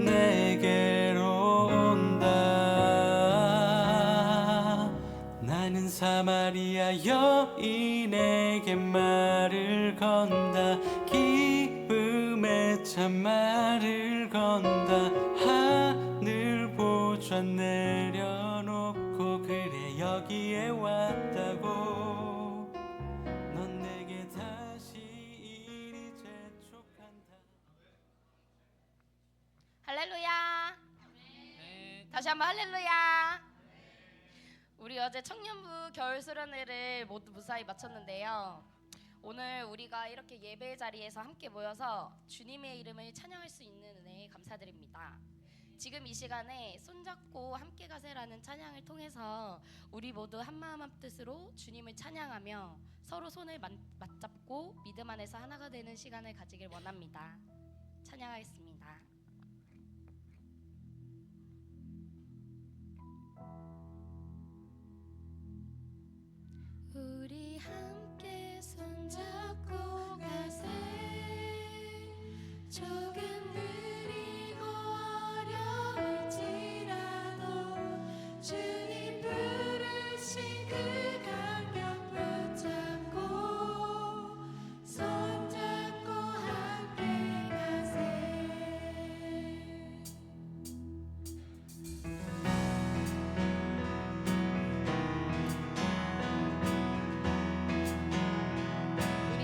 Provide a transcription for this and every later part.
내게로 온다. 나는 사마리아 여인에게 말을 건다. 기쁨의 참말을 건다. 하늘 보좌 내려놓고 그래 여기에 왔다고. 넌 내게 다시 이리 재촉한다. 할렐루야. 다시 한번 할렐루야. 우리 어제 청년부 겨울 수련회를 모두 무사히 마쳤는데요. 오늘 우리가 이렇게 예배 자리에서 함께 모여서 주님의 이름을 찬양할 수 있는 은혜에 감사드립니다. 지금 이 시간에 손잡고 함께 가세라는 찬양을 통해서 우리 모두 한마음 한뜻으로 주님을 찬양하며 서로 손을 맞잡고 믿음 안에서 하나가 되는 시간을 가지길 원합니다. 찬양하겠습니다. 우리 함께 손잡고 가세. 조금 느리고 어려울지라도 주님 부르신 그 강력 붙잡고 손잡고 함께 가세. 우리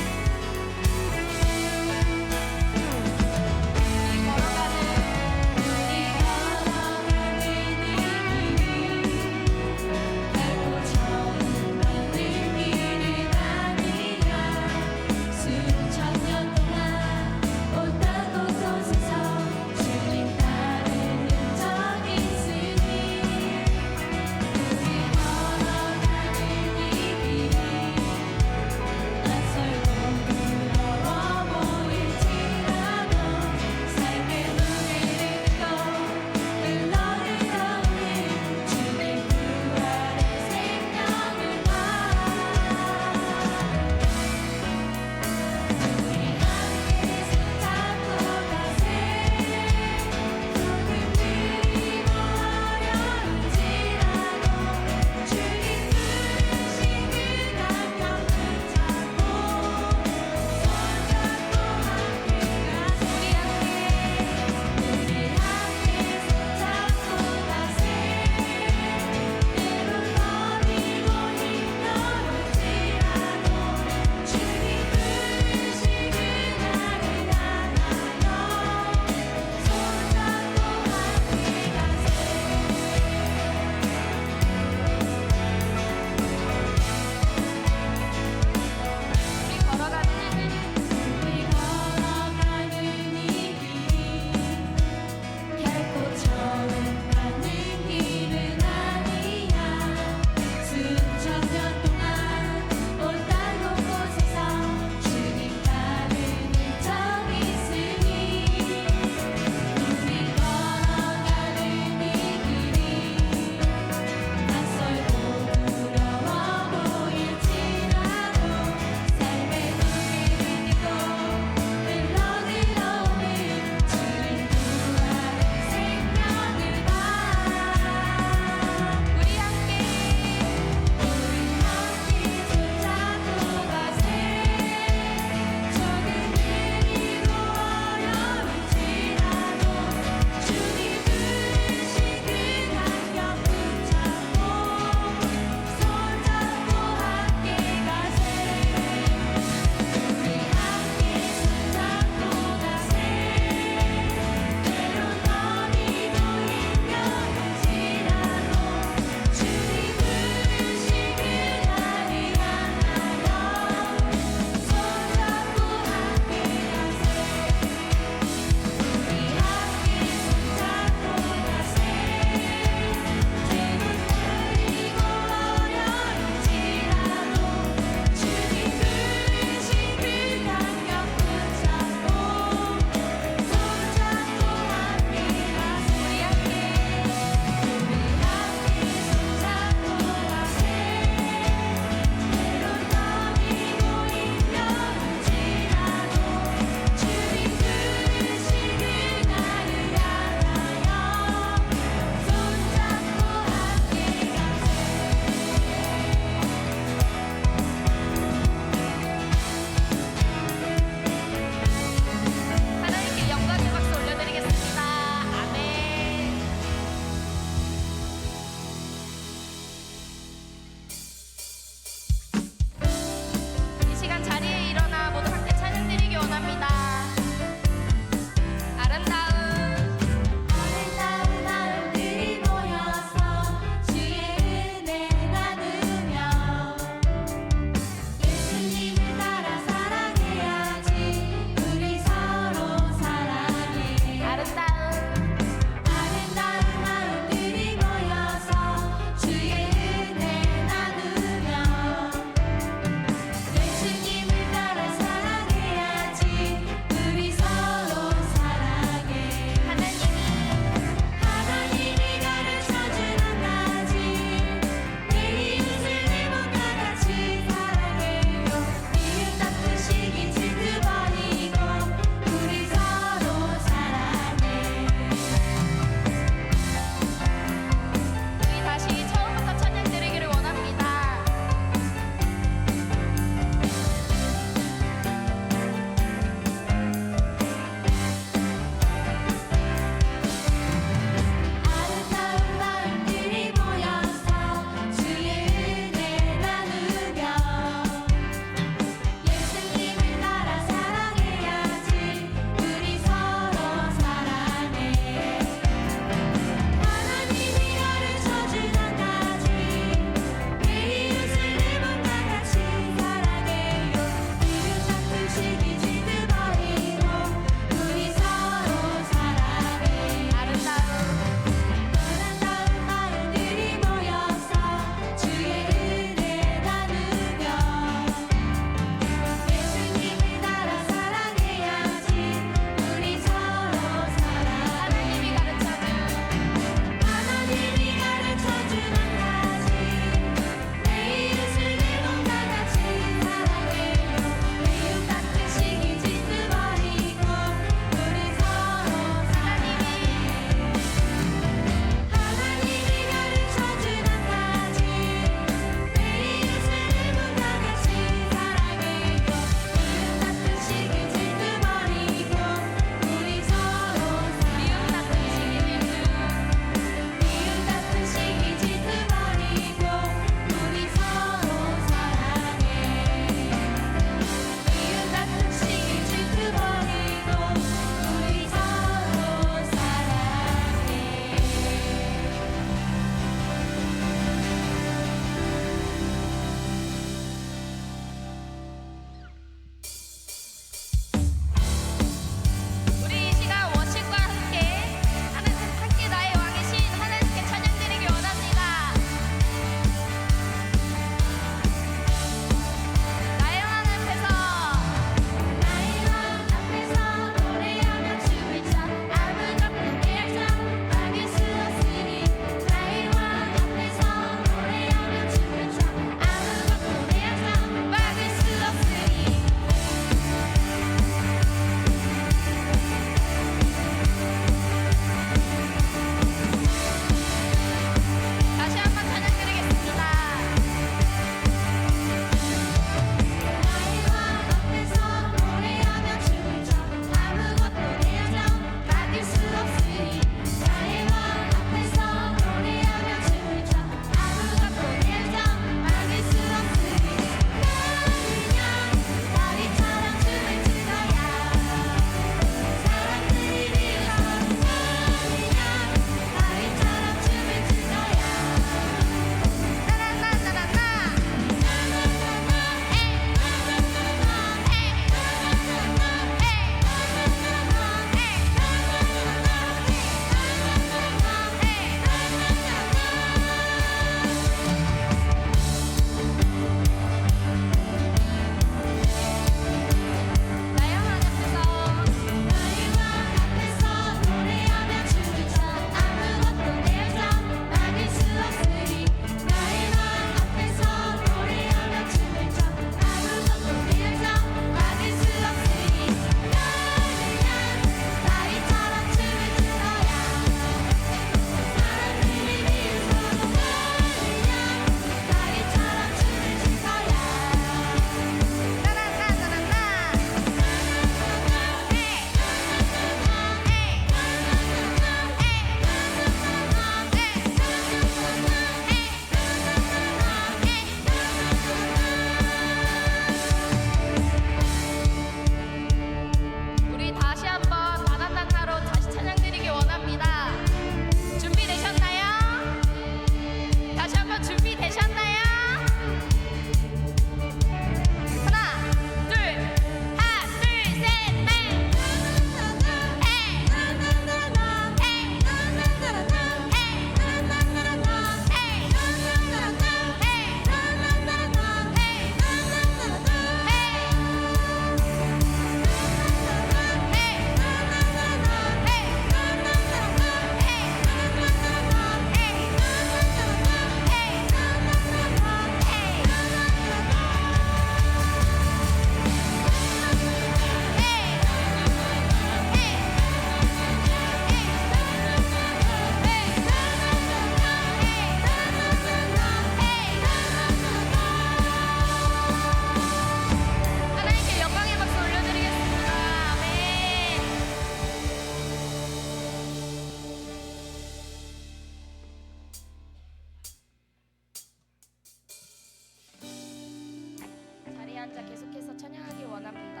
진짜 계속해서 찬양하길 원합니다.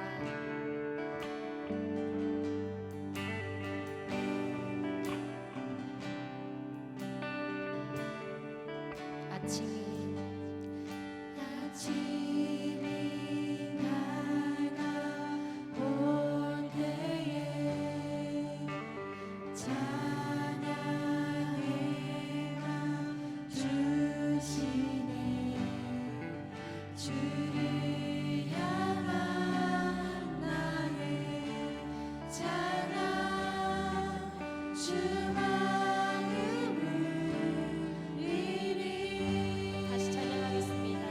아침이 밝아올 때에 찬양의 맘 주시네. 주를 향한 나의 찬양 주 마음을 이리 다시 찬양하겠습니다.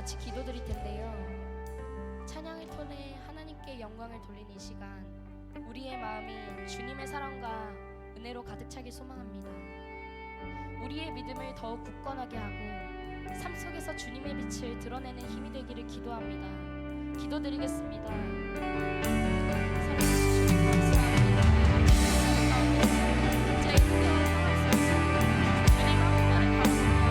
같이 기도드릴 텐데요. 찬양을 통해 하나님께 영광을 돌리는 이 시간, 우리의 마음이 주님의 사랑과 은혜로 가득 차길 소망합니다. 우리의 믿음을 더욱 굳건하게 하고 삶 속에서 주님의 빛을 드러내는 힘이 되기를 기도합니다. 기도드리겠습니다. 사랑하는 주님 감사합니다. 제 힘겨운 상황 속에서 주님 한 분만을 바라보며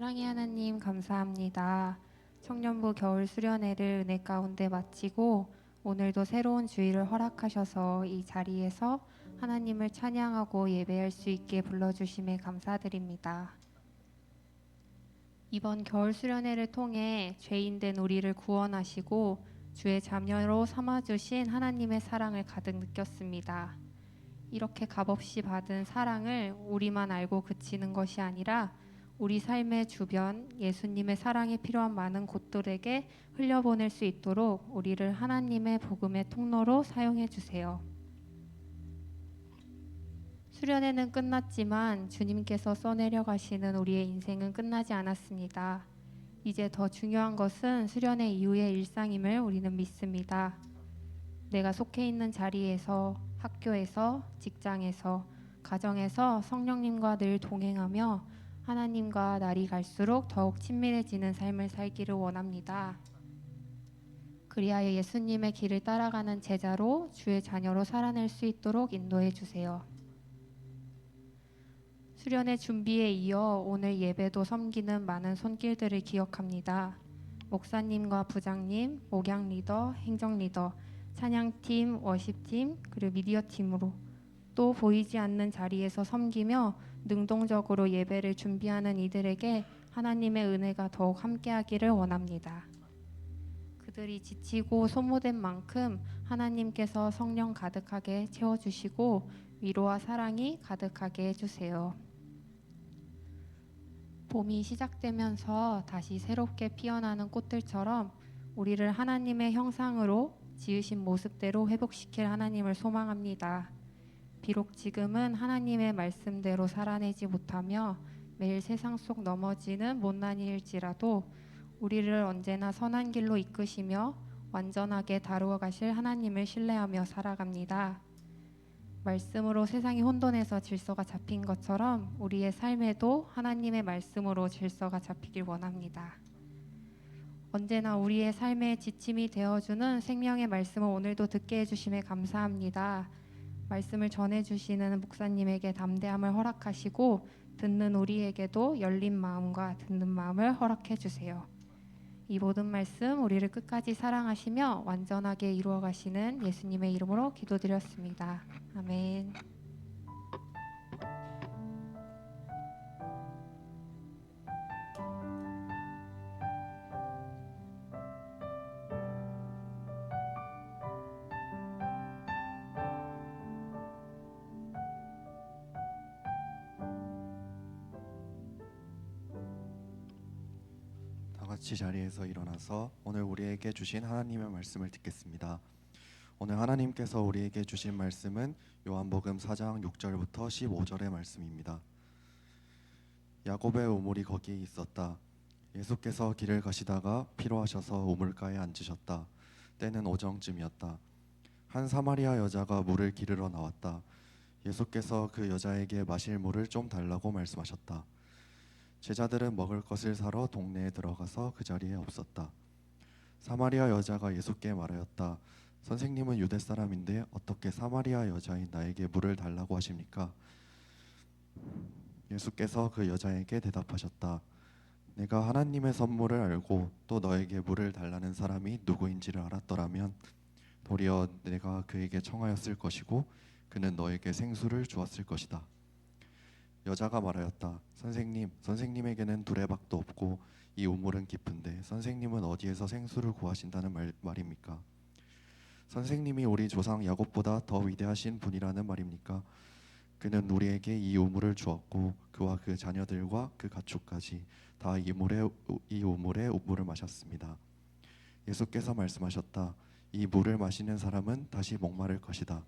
사랑의 하나님 감사합니다. 청년부 겨울 수련회를 은혜 가운데 마치고 오늘도 새로운 주일을 허락하셔서 이 자리에서 하나님을 찬양하고 예배할 수 있게 불러주심에 감사드립니다. 이번 겨울 수련회를 통해 죄인된 우리를 구원하시고 주의 자녀로 삼아주신 하나님의 사랑을 가득 느꼈습니다. 이렇게 값없이 받은 사랑을 우리만 알고 그치는 것이 아니라 우리 삶의 주변 예수님의 사랑이 필요한 많은 곳들에게 흘려보낼 수 있도록 우리를 하나님의 복음의 통로로 사용해 주세요. 수련회는 끝났지만 주님께서 써내려 가시는 우리의 인생은 끝나지 않았습니다. 이제 더 중요한 것은 수련회 이후의 일상임을 우리는 믿습니다. 내가 속해 있는 자리에서, 학교에서, 직장에서, 가정에서 성령님과 늘 동행하며 하나님과 날이 갈수록 더욱 친밀해지는 삶을 살기를 원합니다. 그리하여 예수님의 길을 따라가는 제자로 주의 자녀로 살아낼 수 있도록 인도해 주세요. 수련회 준비에 이어 오늘 예배도 섬기는 많은 손길들을 기억합니다. 목사님과 부장님, 목양 리더, 행정 리더, 찬양팀, 워십팀, 그리고 미디어 팀으로 또 보이지 않는 자리에서 섬기며 능동적으로 예배를 준비하는 이들에게 하나님의 은혜가 더욱 함께하기를 원합니다. 그들이 지치고 소모된 만큼 하나님께서 성령 가득하게 채워주시고 위로와 사랑이 가득하게 해주세요. 봄이 시작되면서 다시 새롭게 피어나는 꽃들처럼 우리를 하나님의 형상으로 지으신 모습대로 회복시킬 하나님을 소망합니다. 비록 지금은 하나님의 말씀대로 살아내지 못하며 매일 세상 속 넘어지는 못난이일지라도 우리를 언제나 선한 길로 이끄시며 완전하게 다루어 가실 하나님을 신뢰하며 살아갑니다. 말씀으로 세상이 혼돈해서 질서가 잡힌 것처럼 우리의 삶에도 하나님의 말씀으로 질서가 잡히길 원합니다. 언제나 우리의 삶에 지침이 되어주는 생명의 말씀을 오늘도 듣게 해주심에 감사합니다. 말씀을 전해주시는 목사님에게 담대함을 허락하시고 듣는 우리에게도 열린 마음과 듣는 마음을 허락해 주세요. 이 모든 말씀 우리를 끝까지 사랑하시며 완전하게 이루어 가시는 예수님의 이름으로 기도드렸습니다. 아멘. 같이 자리에서 일어나서 오늘 우리에게 주신 하나님의 말씀을 듣겠습니다. 오늘 하나님께서 우리에게 주신 말씀은 요한복음 4장 6절부터 15절의 말씀입니다. 야곱의 우물이 거기에 있었다. 예수께서 길을 가시다가 피로하셔서 우물가에 앉으셨다. 때는 오정쯤이었다. 한 사마리아 여자가 물을 기르러 나왔다. 예수께서 그 여자에게 마실 물을 좀 달라고 말씀하셨다. 제자들은 먹을 것을 사러 동네에 들어가서 그 자리에 없었다. 사마리아 여자가 예수께 말하였다. 선생님은 유대 사람인데 어떻게 사마리아 여자인 나에게 물을 달라고 하십니까? 예수께서 그 여자에게 대답하셨다. 내가 하나님의 선물을 알고 또 너에게 물을 달라는 사람이 누구인지를 알았더라면 도리어 내가 그에게 청하였을 것이고 그는 너에게 생수를 주었을 것이다. 여자가 말하였다. 선생님에게는 두레박도 없고 이 우물은 깊은데 선생님은 어디에서 생수를 구하신다는 말입니까? 선생님이 우리 조상 야곱보다 더 위대하신 분이라는 말입니까? 그는 우리에게 이 우물을 주었고 그와 그 자녀들과 그 가축까지 다 이 우물에 물을 마셨습니다. 예수께서 말씀하셨다. 이 물을 마시는 사람은 다시 목마를 것이다.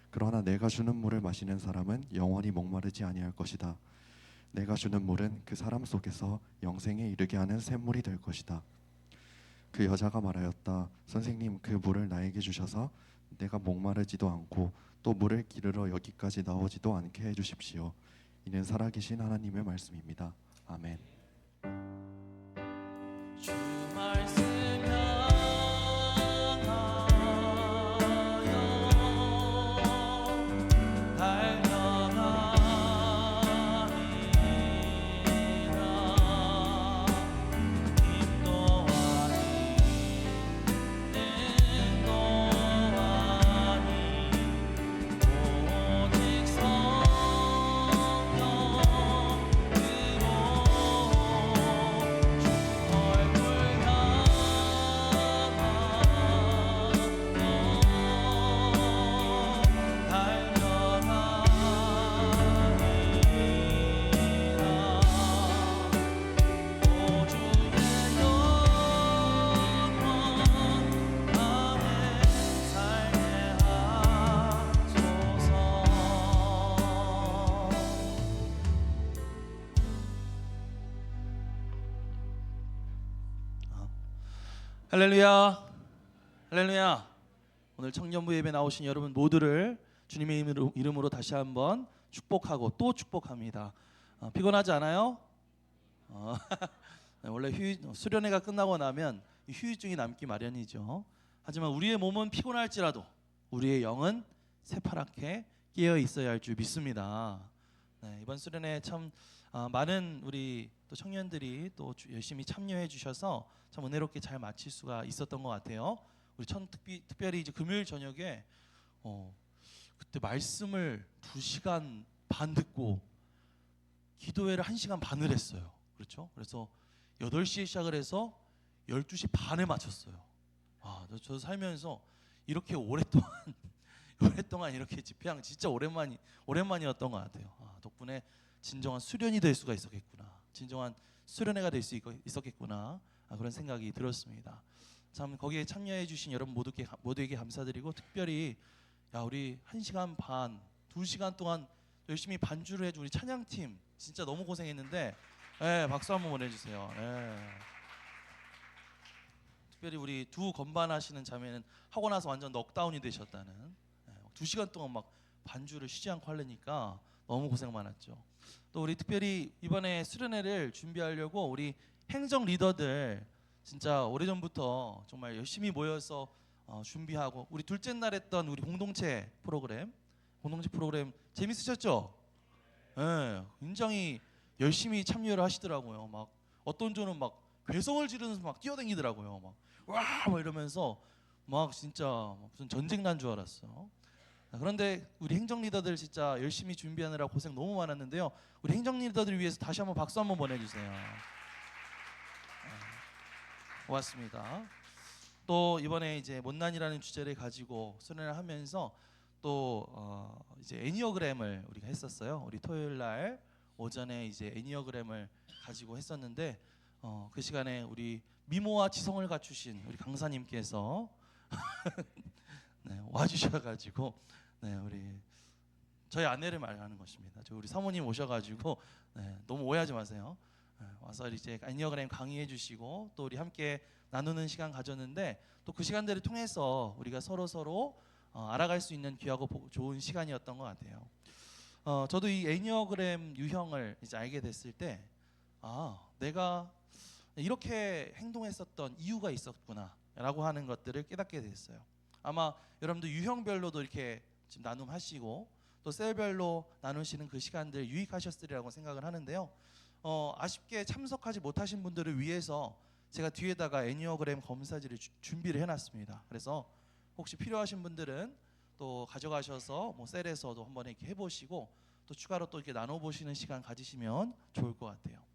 그러나 내가 주는 물을 마시는 사람은 영원히 목마르지 아니할 것이다. 내가 주는 물은 그 사람 속에서 영생에 이르게 하는 샘물이 될 것이다. 그 여자가 말하였다. 선생님, 그 물을 나에게 주셔서 내가 목마르지도 않고 또 물을 기르러 여기까지 나오지도 않게 해주십시오. 이는 살아계신 하나님의 말씀입니다. 아멘. 주 말씀 할렐루야, 할렐루야. 오늘 청년부 예배 나오신 여러분 모두를 주님의 이름으로 다시 한번 축복하고 또 축복합니다. 피곤하지 않아요? 원래 수련회가 끝나고 나면 휴유증이 남기 마련이죠. 하지만 우리의 몸은 피곤할지라도 우리의 영은 새파랗게 깨어 있어야 할 줄 믿습니다. 네, 이번 수련회 참 많은 우리 또 청년들이 또 열심히 참여해 주셔서 참 은혜롭게 잘 마칠 수가 있었던 것 같아요. 우리 특별히 이제 금요일 저녁에 그때 말씀을 2시간 반 듣고 기도회를 1시간 반을 했어요. 그렇죠? 그래서 8시에 시작을 해서 12시 반에 마쳤어요. 저 살면서 이렇게 오랫동안 이렇게 집회한 진짜 오랜만이었던 것 같아요. 덕분에 진정한 수련이 될 수가 있었겠구나. 진정한 수련회가 될 수 있었겠구나. 그런 생각이 들었습니다. 참 거기에 참여해 주신 여러분 모두에게 감사드리고 특별히 우리 1시간 반, 2시간 동안 열심히 반주를 해준 우리 찬양팀 진짜 너무 고생했는데 박수 한번 보내주세요. 특별히 우리 두 건반 하시는 자매는 하고 나서 완전 넉다운이 되셨다는 2시간 동안 막 반주를 쉬지 않고 하려니까 너무 고생 많았죠. 또 우리 특별히 이번에 수련회를 준비하려고 우리 행정 리더들 진짜 오래전부터 정말 열심히 모여서 준비하고 우리 둘째 날 했던 우리 공동체 프로그램 재밌으셨죠? 네, 굉장히 열심히 참여를 하시더라고요. 막 어떤 조는 막 괴성을 지르면서 막 뛰어다니더라고요. 막 이러면서 막 진짜 무슨 전쟁 난 줄 알았어. 그런데 우리 행정 리더들 진짜 열심히 준비하느라 고생 너무 많았는데요. 우리 행정 리더들을 위해서 다시 한번 박수 한번 보내주세요. 고맙습니다. 또 이번에 이제 못난이라는 주제를 가지고 수련을 하면서 또 이제 애니어그램을 우리가 했었어요. 우리 토요일 날 오전에 이제 애니어그램을 가지고 했었는데 그 시간에 우리 미모와 지성을 갖추신 우리 강사님께서 네, 와주셔가지고 네, 우리 저희 아내를 말하는 것입니다. 저 우리 사모님 오셔가지고 네, 너무 오해하지 마세요. 네, 와서 이제 애니어그램 강의해 주시고 또 우리 함께 나누는 시간 가졌는데 또 그 시간들을 통해서 우리가 서로 알아갈 수 있는 귀하고 좋은 시간이었던 것 같아요. 저도 이 애니어그램 유형을 이제 알게 됐을 때 내가 이렇게 행동했었던 이유가 있었구나라고 하는 것들을 깨닫게 됐어요. 아마 여러분들 유형별로도 이렇게 지금 나눔하시고 또 셀별로 나누시는 그 시간들 유익하셨으리라고 생각을 하는데요. 아쉽게 참석하지 못하신 분들을 위해서 제가 뒤에다가 애니어그램 검사지를 준비를 해놨습니다. 그래서 혹시 필요하신 분들은 또 가져가셔서 뭐 셀에서도 한번 이렇게 해보시고 또 추가로 또 이렇게 나눠보시는 시간 가지시면 좋을 것 같아요.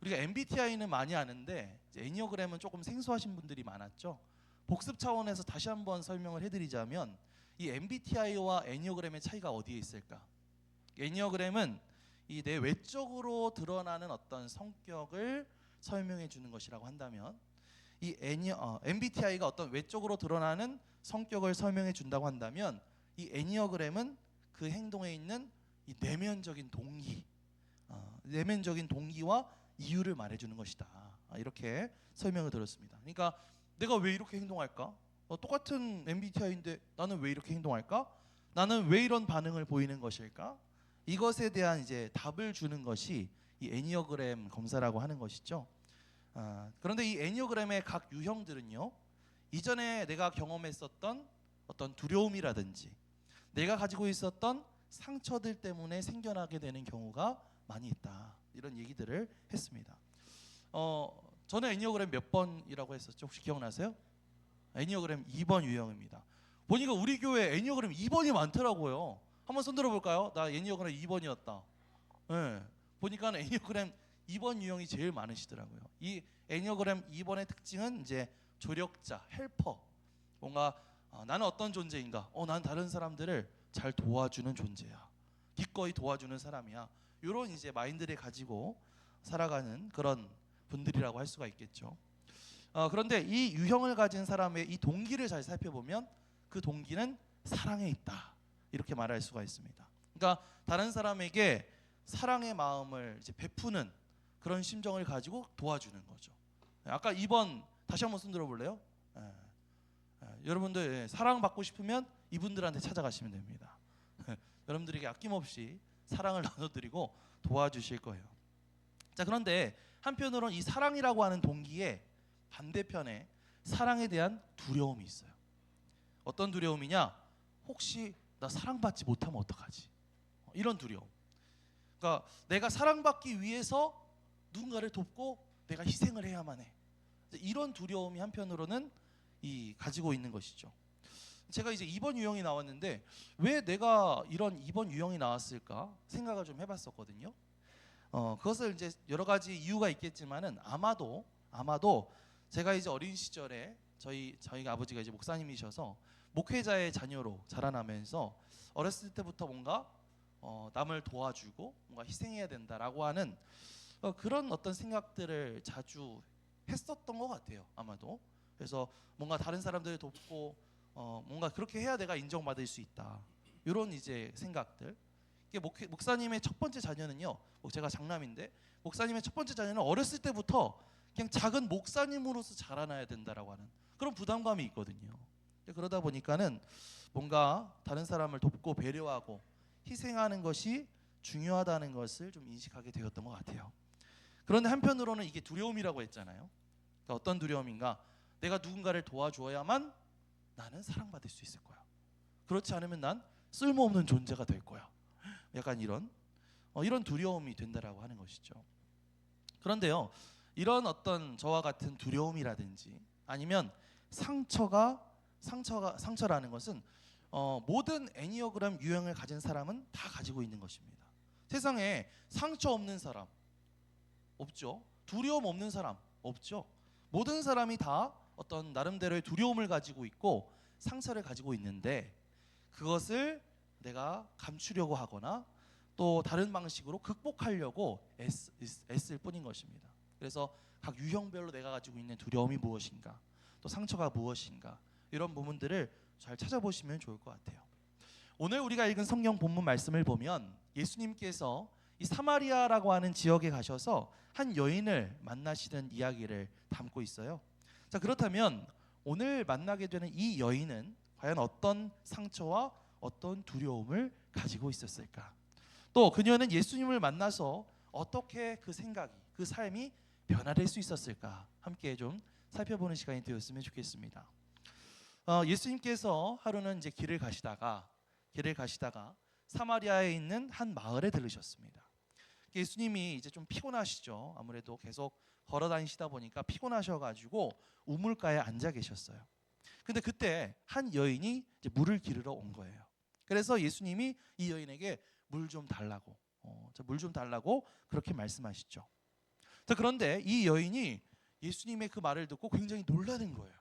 우리가 MBTI는 많이 아는데 이제 애니어그램은 조금 생소하신 분들이 많았죠. 복습 차원에서 다시 한번 설명을 해드리자면 이 MBTI와 애니어그램의 차이가 어디에 있을까? 애니어그램은 이 내 외적으로 드러나는 어떤 성격을 설명해 주는 것이라고 한다면 이 MBTI가 어떤 외적으로 드러나는 성격을 설명해 준다고 한다면 이 애니어그램은 그 행동에 있는 이 내면적인 동기와 이유를 말해주는 것이다. 이렇게 설명을 들었습니다. 그러니까 내가 왜 이렇게 행동할까? 똑같은 MBTI인데 나는 왜 이렇게 행동할까? 나는 왜 이런 반응을 보이는 것일까? 이것에 대한 이제 답을 주는 것이 이 애니어그램 검사라고 하는 것이죠. 그런데 이 애니어그램의 각 유형들은요, 이전에 내가 경험했었던 어떤 두려움이라든지 내가 가지고 있었던 상처들 때문에 생겨나게 되는 경우가 많이 있다. 이런 얘기들을 했습니다. 저는 애니어그램 몇 번이라고 했었죠? 혹시 기억나세요? 애니어그램 2번 유형입니다. 보니까 우리 교회 애니어그램 2번이 많더라고요. 한번 손 들어볼까요? 나 애니어그램 2번이었다. 네. 보니까 애니어그램 2번 유형이 제일 많으시더라고요. 이 애니어그램 2번의 특징은 이제 조력자, 헬퍼. 뭔가 나는 어떤 존재인가? 나는 다른 사람들을 잘 도와주는 존재야. 기꺼이 도와주는 사람이야. 이런 이제 마인드를 가지고 살아가는 그런 분들이라고 할 수가 있겠죠. 그런데 이 유형을 가진 사람의 이 동기를 잘 살펴보면 그 동기는 사랑에 있다. 이렇게 말할 수가 있습니다. 그러니까 다른 사람에게 사랑의 마음을 이제 베푸는 그런 심정을 가지고 도와주는 거죠. 아까 2번 다시 한번 손 들어볼래요? 여러분들 사랑받고 싶으면 이분들한테 찾아가시면 됩니다. 여러분들에게 아낌없이 사랑을 나눠드리고 도와주실 거예요. 자, 그런데 한편으로는 이 사랑이라고 하는 동기에 반대편에 사랑에 대한 두려움이 있어요. 어떤 두려움이냐? 혹시 나 사랑받지 못하면 어떡하지? 이런 두려움. 그러니까 내가 사랑받기 위해서 누군가를 돕고 내가 희생을 해야만 해. 이런 두려움이 한편으로는 가지고 있는 것이죠. 제가 이제 2번 유형이 나왔는데 왜 내가 이런 2번 유형이 나왔을까 생각을 좀 해봤었거든요. 그것을 이제 여러 가지 이유가 있겠지만은 아마도 제가 이제 어린 시절에 저희가 아버지가 이제 목사님이셔서 목회자의 자녀로 자라나면서 어렸을 때부터 뭔가 남을 도와주고 뭔가 희생해야 된다라고 하는 그런 어떤 생각들을 자주 했었던 것 같아요. 아마도. 그래서 뭔가 다른 사람들을 돕고 뭔가 그렇게 해야 내가 인정받을 수 있다. 이런 이제 생각들. 목사님의 첫 번째 자녀는요. 제가 장남인데 목사님의 첫 번째 자녀는 어렸을 때부터 그냥 작은 목사님으로서 자라나야 된다라고 하는 그런 부담감이 있거든요. 그러다 보니까는 뭔가 다른 사람을 돕고 배려하고 희생하는 것이 중요하다는 것을 좀 인식하게 되었던 것 같아요. 그런데 한편으로는 이게 두려움이라고 했잖아요. 그러니까 어떤 두려움인가? 내가 누군가를 도와줘야만 나는 사랑받을 수 있을 거야. 그렇지 않으면 난 쓸모없는 존재가 될 거야. 약간 이런 두려움이 된다라고 하는 것이죠. 그런데요, 이런 어떤 저와 같은 두려움이라든지 아니면 상처라는 것은 모든 애니어그램 유형을 가진 사람은 다 가지고 있는 것입니다. 세상에 상처 없는 사람 없죠. 두려움 없는 사람 없죠. 모든 사람이 다 어떤 나름대로의 두려움을 가지고 있고 상처를 가지고 있는데 그것을 내가 감추려고 하거나 또 다른 방식으로 극복하려고 애쓸 뿐인 것입니다. 그래서 각 유형별로 내가 가지고 있는 두려움이 무엇인가, 또 상처가 무엇인가, 이런 부분들을 잘 찾아보시면 좋을 것 같아요. 오늘 우리가 읽은 성경 본문 말씀을 보면 예수님께서 이 사마리아라고 하는 지역에 가셔서 한 여인을 만나시는 이야기를 담고 있어요. 자, 그렇다면 오늘 만나게 되는 이 여인은 과연 어떤 상처와 어떤 두려움을 가지고 있었을까? 또 그녀는 예수님을 만나서 어떻게 그 생각이, 그 삶이 변화될 수 있었을까? 함께 좀 살펴보는 시간이 되었으면 좋겠습니다. 예수님께서 하루는 이제 길을 가시다가 사마리아에 있는 한 마을에 들르셨습니다. 예수님이 이제 좀 피곤하시죠. 아무래도 계속 걸어 다니시다 보니까 피곤하셔가지고 우물가에 앉아 계셨어요. 근데 그때 한 여인이 이제 물을 기르러 온 거예요. 그래서 예수님이 이 여인에게 물 좀 달라고, 물 좀 달라고 그렇게 말씀하시죠. 자, 그런데 이 여인이 예수님의 그 말을 듣고 굉장히 놀라는 거예요.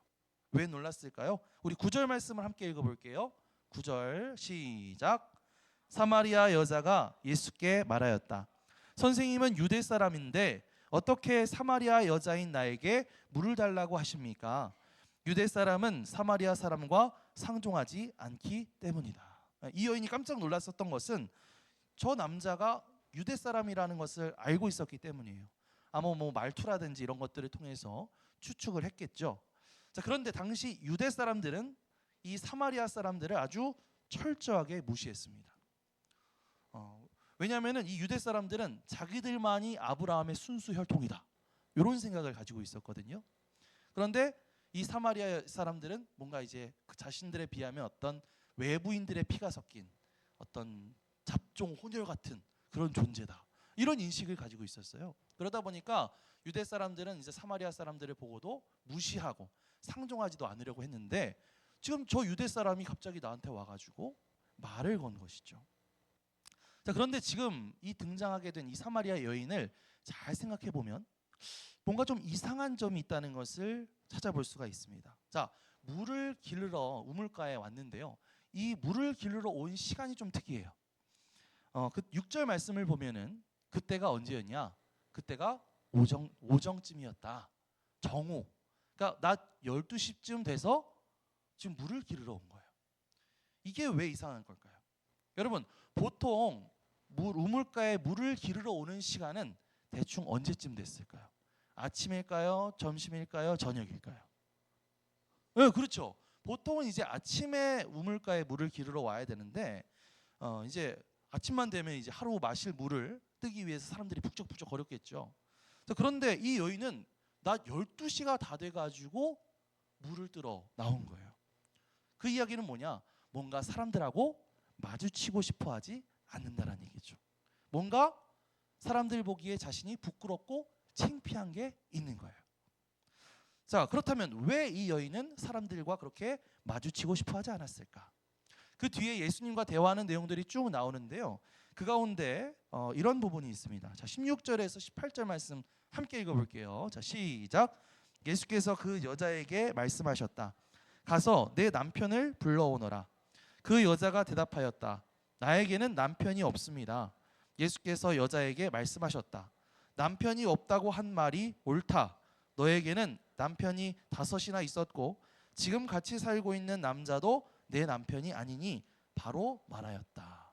왜 놀랐을까요? 우리 9절 말씀을 함께 읽어볼게요. 9절 시작. 사마리아 여자가 예수께 말하였다. 선생님은 유대 사람인데 어떻게 사마리아 여자인 나에게 물을 달라고 하십니까? 유대 사람은 사마리아 사람과 상종하지 않기 때문이다. 이 여인이 깜짝 놀랐었던 것은 저 남자가 유대 사람이라는 것을 알고 있었기 때문이에요. 아마 뭐 말투라든지 이런 것들을 통해서 추측을 했겠죠. 자, 그런데 당시 유대 사람들은 이 사마리아 사람들을 아주 철저하게 무시했습니다. 왜냐하면 이 유대 사람들은 자기들만이 아브라함의 순수 혈통이다, 이런 생각을 가지고 있었거든요. 그런데 이 사마리아 사람들은 뭔가 이제 그 자신들에 비하면 어떤 외부인들의 피가 섞인 어떤 잡종 혼혈 같은 그런 존재다, 이런 인식을 가지고 있었어요. 그러다 보니까 유대 사람들은 이제 사마리아 사람들을 보고도 무시하고 상종하지도 않으려고 했는데, 지금 저 유대 사람이 갑자기 나한테 와가지고 말을 건 것이죠. 자, 그런데 지금 이 등장하게 된 이 사마리아 여인을 잘 생각해 보면 뭔가 좀 이상한 점이 있다는 것을 찾아볼 수가 있습니다. 자, 물을 기르러 우물가에 왔는데요. 이 물을 기르러 온 시간이 좀 특이해요. 그 6절 말씀을 보면은 그때가 언제였냐? 그때가 오정쯤이었다. 정오. 그러니까 낮 12시쯤 돼서 지금 물을 기르러 온 거예요. 이게 왜 이상한 걸까요? 여러분, 보통 우물가에 물을 기르러 오는 시간은 대충 언제쯤 됐을까요? 아침일까요? 점심일까요? 저녁일까요? 네, 그렇죠. 보통은 이제 아침에 우물가에 물을 기르러 와야 되는데 이제 아침만 되면 이제 하루 마실 물을 뜨기 위해서 사람들이 북적북적 거렸겠죠. 그런데 이 여인은 낮 12시가 다 돼가지고 물을 뜨러 나온 거예요. 그 이야기는 뭐냐? 뭔가 사람들하고 마주치고 싶어하지 않는다라는 얘기죠. 뭔가 사람들 보기에 자신이 부끄럽고 창피한 게 있는 거예요. 자, 그렇다면 왜 이 여인은 사람들과 그렇게 마주치고 싶어하지 않았을까? 그 뒤에 예수님과 대화하는 내용들이 쭉 나오는데요. 그 가운데 이런 부분이 있습니다. 자, 16절에서 18절 말씀 함께 읽어볼게요. 자, 시작. 예수께서 그 여자에게 말씀하셨다. 가서 내 남편을 불러오너라. 그 여자가 대답하였다. 나에게는 남편이 없습니다. 예수께서 여자에게 말씀하셨다. 남편이 없다고 한 말이 옳다. 너에게는 남편이 5이나 있었고 지금 같이 살고 있는 남자도 내 남편이 아니니 바로 말하였다.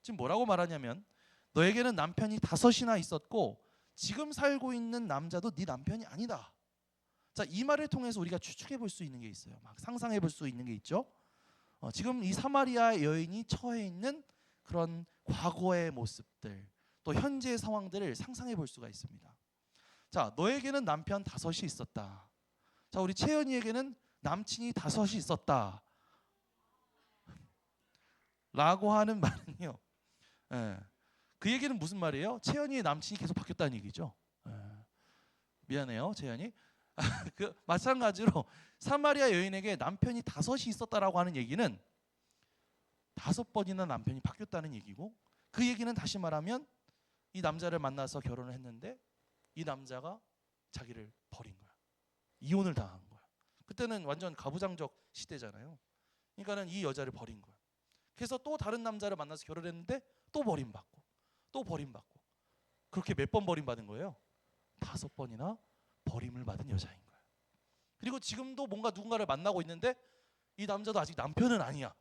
지금 뭐라고 말하냐면 너에게는 남편이 5이나 있었고 지금 살고 있는 남자도 네 남편이 아니다. 자, 이 말을 통해서 우리가 추측해 볼 수 있는 게 있어요. 막 상상해 볼 수 있는 게 있죠. 지금 이 사마리아 여인이 처해 있는 그런 과거의 모습들, 또 현재의 상황들을 상상해 볼 수가 있습니다. 자, 너에게는 남편 5이 있었다. 자, 우리 채연이에게는 남친이 5이 있었다. 라고 하는 말은요. 그 얘기는 무슨 말이에요? 채연이의 남친이 계속 바뀌었다는 얘기죠. 미안해요, 채연이. 그 마찬가지로 사마리아 여인에게 남편이 5이 있었다라고 하는 얘기는 5번이나 남편이 바뀌었다는 얘기고, 그 얘기는 다시 말하면 이 남자를 만나서 결혼을 했는데 이 남자가 자기를 버린 거야. 이혼을 당한 거야. 그때는 완전 가부장적 시대잖아요. 그러니까는 이 여자를 버린 거야. 그래서 또 다른 남자를 만나서 결혼했는데 또 버림받고 또 버림받고, 그렇게 몇 번 버림받은 거예요? 5번이나 버림을 받은 여자인 거예요. 그리고 지금도 뭔가 누군가를 만나고 있는데 이 남자도 아직 남편은 아니야.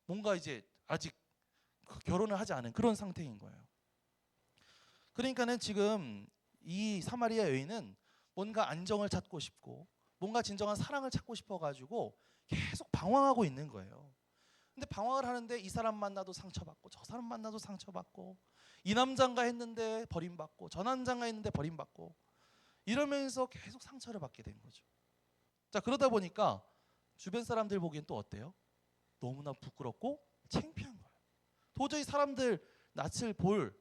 뭔가 이제 아직 결혼을 하지 않은 그런 상태인 거예요. 그러니까는 지금 이 사마리아 여인은 뭔가 안정을 찾고 싶고 뭔가 진정한 사랑을 찾고 싶어 가지고 계속 방황하고 있는 거예요. 근데 방황을 하는데 이 사람 만나도 상처받고 저 사람 만나도 상처받고 이 남자인가 했는데 버림받고 저 남자인가 했는데 버림받고 이러면서 계속 상처를 받게 된 거죠. 자, 그러다 보니까 주변 사람들 보기엔 또 어때요? 너무나 부끄럽고 창피한 거예요. 도저히 사람들 낯을 볼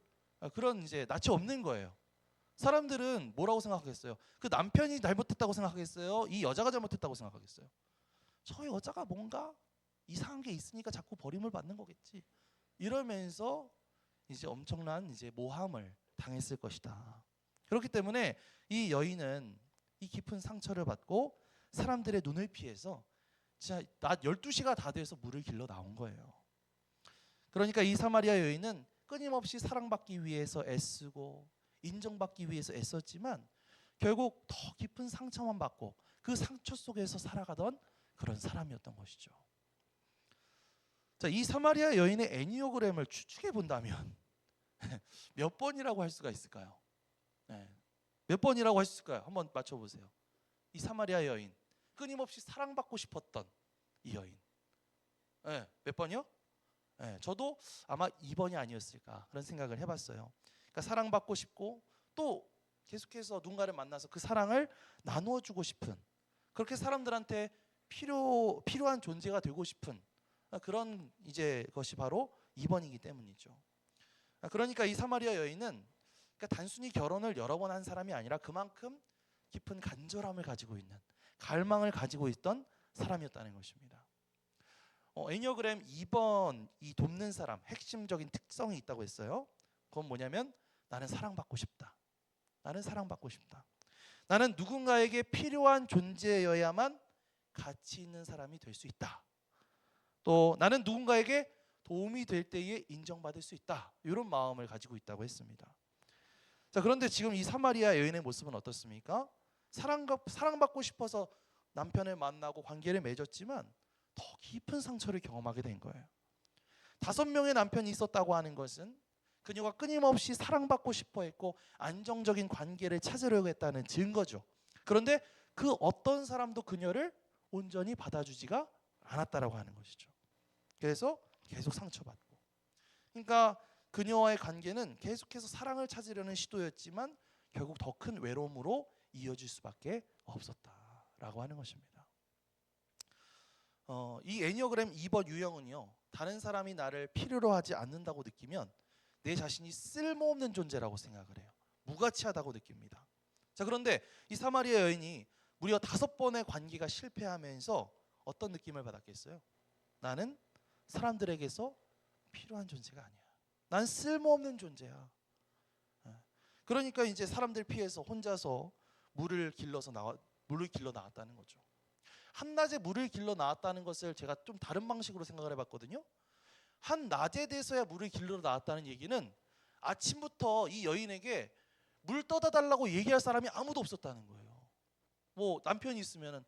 그런 이제 낯이 없는 거예요. 사람들은 뭐라고 생각하겠어요? 그 남편이 잘못했다고 생각하겠어요? 이 여자가 잘못했다고 생각하겠어요? 저 여자가 뭔가 이상한 게 있으니까 자꾸 버림을 받는 거겠지. 이러면서 이제 엄청난 이제 모함을 당했을 것이다. 그렇기 때문에 이 여인은 이 깊은 상처를 받고 사람들의 눈을 피해서 진짜 낮 12시가 다 돼서 물을 길러 나온 거예요. 그러니까 이 사마리아 여인은 끊임없이 사랑받기 위해서 애쓰고 인정받기 위해서 애썼지만 결국 더 깊은 상처만 받고 그 상처 속에서 살아가던 그런 사람이었던 것이죠. 자, 이 사마리아 여인의 애니어그램을 추측해 본다면 몇 번이라고 할 수가 있을까요? 네. 몇 번이라고 할 수 있을까요? 한번 맞춰보세요. 이 사마리아 여인, 끊임없이 사랑받고 싶었던 이 여인. 네, 몇 번이요? 네, 저도 아마 2번이 아니었을까 그런 생각을 해봤어요. 그러니까 사랑받고 싶고 또 계속해서 누군가를 만나서 그 사랑을 나누어주고 싶은, 그렇게 사람들한테 필요한 존재가 되고 싶은 그런 이제 것이 바로 2번이기 때문이죠. 그러니까 이 사마리아 여인은 그러니까 단순히 결혼을 여러 번 한 사람이 아니라 그만큼 깊은 간절함을 가지고 있는, 갈망을 가지고 있던 사람이었다는 것입니다. 애니어그램 2번 이 돕는 사람 핵심적인 특성이 있다고 했어요. 그건 뭐냐면 나는 사랑받고 싶다. 나는 사랑받고 싶다. 나는 누군가에게 필요한 존재여야만 가치 있는 사람이 될 수 있다. 또 나는 누군가에게 도움이 될 때에 인정받을 수 있다. 이런 마음을 가지고 있다고 했습니다. 자, 그런데 지금 이 사마리아 여인의 모습은 어떻습니까? 사랑받고 싶어서 남편을 만나고 관계를 맺었지만 더 깊은 상처를 경험하게 된 거예요. 5명의 남편이 있었다고 하는 것은 그녀가 끊임없이 사랑받고 싶어 했고 안정적인 관계를 찾으려고 했다는 증거죠. 그런데 그 어떤 사람도 그녀를 온전히 받아주지가 않았다라고 하는 것이죠. 그래서 계속 상처받고, 그러니까 그녀와의 관계는 계속해서 사랑을 찾으려는 시도였지만 결국 더 큰 외로움으로 이어질 수밖에 없었다라고 하는 것입니다. 이 애니어그램 2번 유형은요, 다른 사람이 나를 필요로 하지 않는다고 느끼면 내 자신이 쓸모없는 존재라고 생각을 해요. 무가치하다고 느낍니다. 자, 그런데 이 사마리아 여인이 무려 5번의 관계가 실패하면서 어떤 느낌을 받았겠어요? 나는 사람들에게서 필요한 존재가 아니야. 난 쓸모없는 존재야. 그러니까 이제 사람들 피해서 혼자서 물을 길러 나왔다는 거죠. 한낮에 물을 길러 나왔다는 것을 제가 좀 다른 방식으로 생각을 해봤거든요. 한낮에 돼서야 물을 길러 나왔다는 얘기는 아침부터 이 여인에게 물 떠다 달라고 얘기할 사람이 아무도 없었다는 거예요. 뭐 남편이 있으면은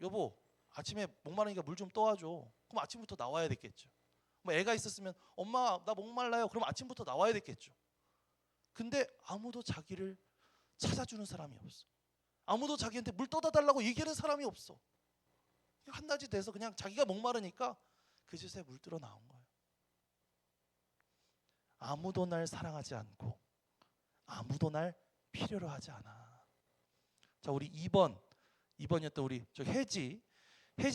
여보 아침에 목마르니까 물 좀 떠와줘. 그럼 아침부터 나와야 됐겠죠. 뭐 애가 있었으면 엄마 나 목말라요. 그럼 아침부터 나와야 됐겠죠. 근데 아무도 자기를 찾아주는 사람이 없어. 아무도 자기한테 물 떠다 달라고 얘기하는 사람이 없어. 한낮이 돼서 그냥 자기가 목마르니까 그제서야 물 뜨러 나온 거예요. 아무도 날 사랑하지 않고 아무도 날 필요로 하지 않아. 자, 우리 2번이었던 우리 저 혜지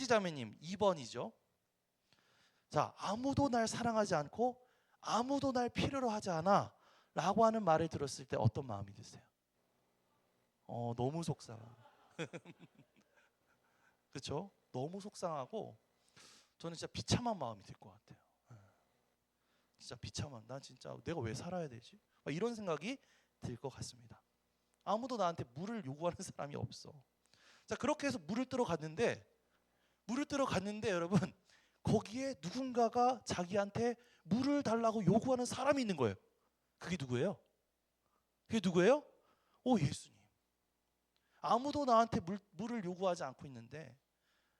자매님 2번이죠. 자, 아무도 날 사랑하지 않고 아무도 날 필요로 하지 않아 라고 하는 말을 들었을 때 어떤 마음이 드세요? 너무 속상하고 그렇죠? 너무 속상하고 저는 진짜 비참한 마음이 들 것 같아요. 진짜 비참한, 난 진짜 내가 왜 살아야 되지? 이런 생각이 들 것 같습니다. 아무도 나한테 물을 요구하는 사람이 없어. 자, 그렇게 해서 물을 뜨러 갔는데 여러분 거기에 누군가가 자기한테 물을 달라고 요구하는 사람이 있는 거예요. 그게 누구예요? 오 예수님, 아무도 나한테 물을 요구하지 않고 있는데,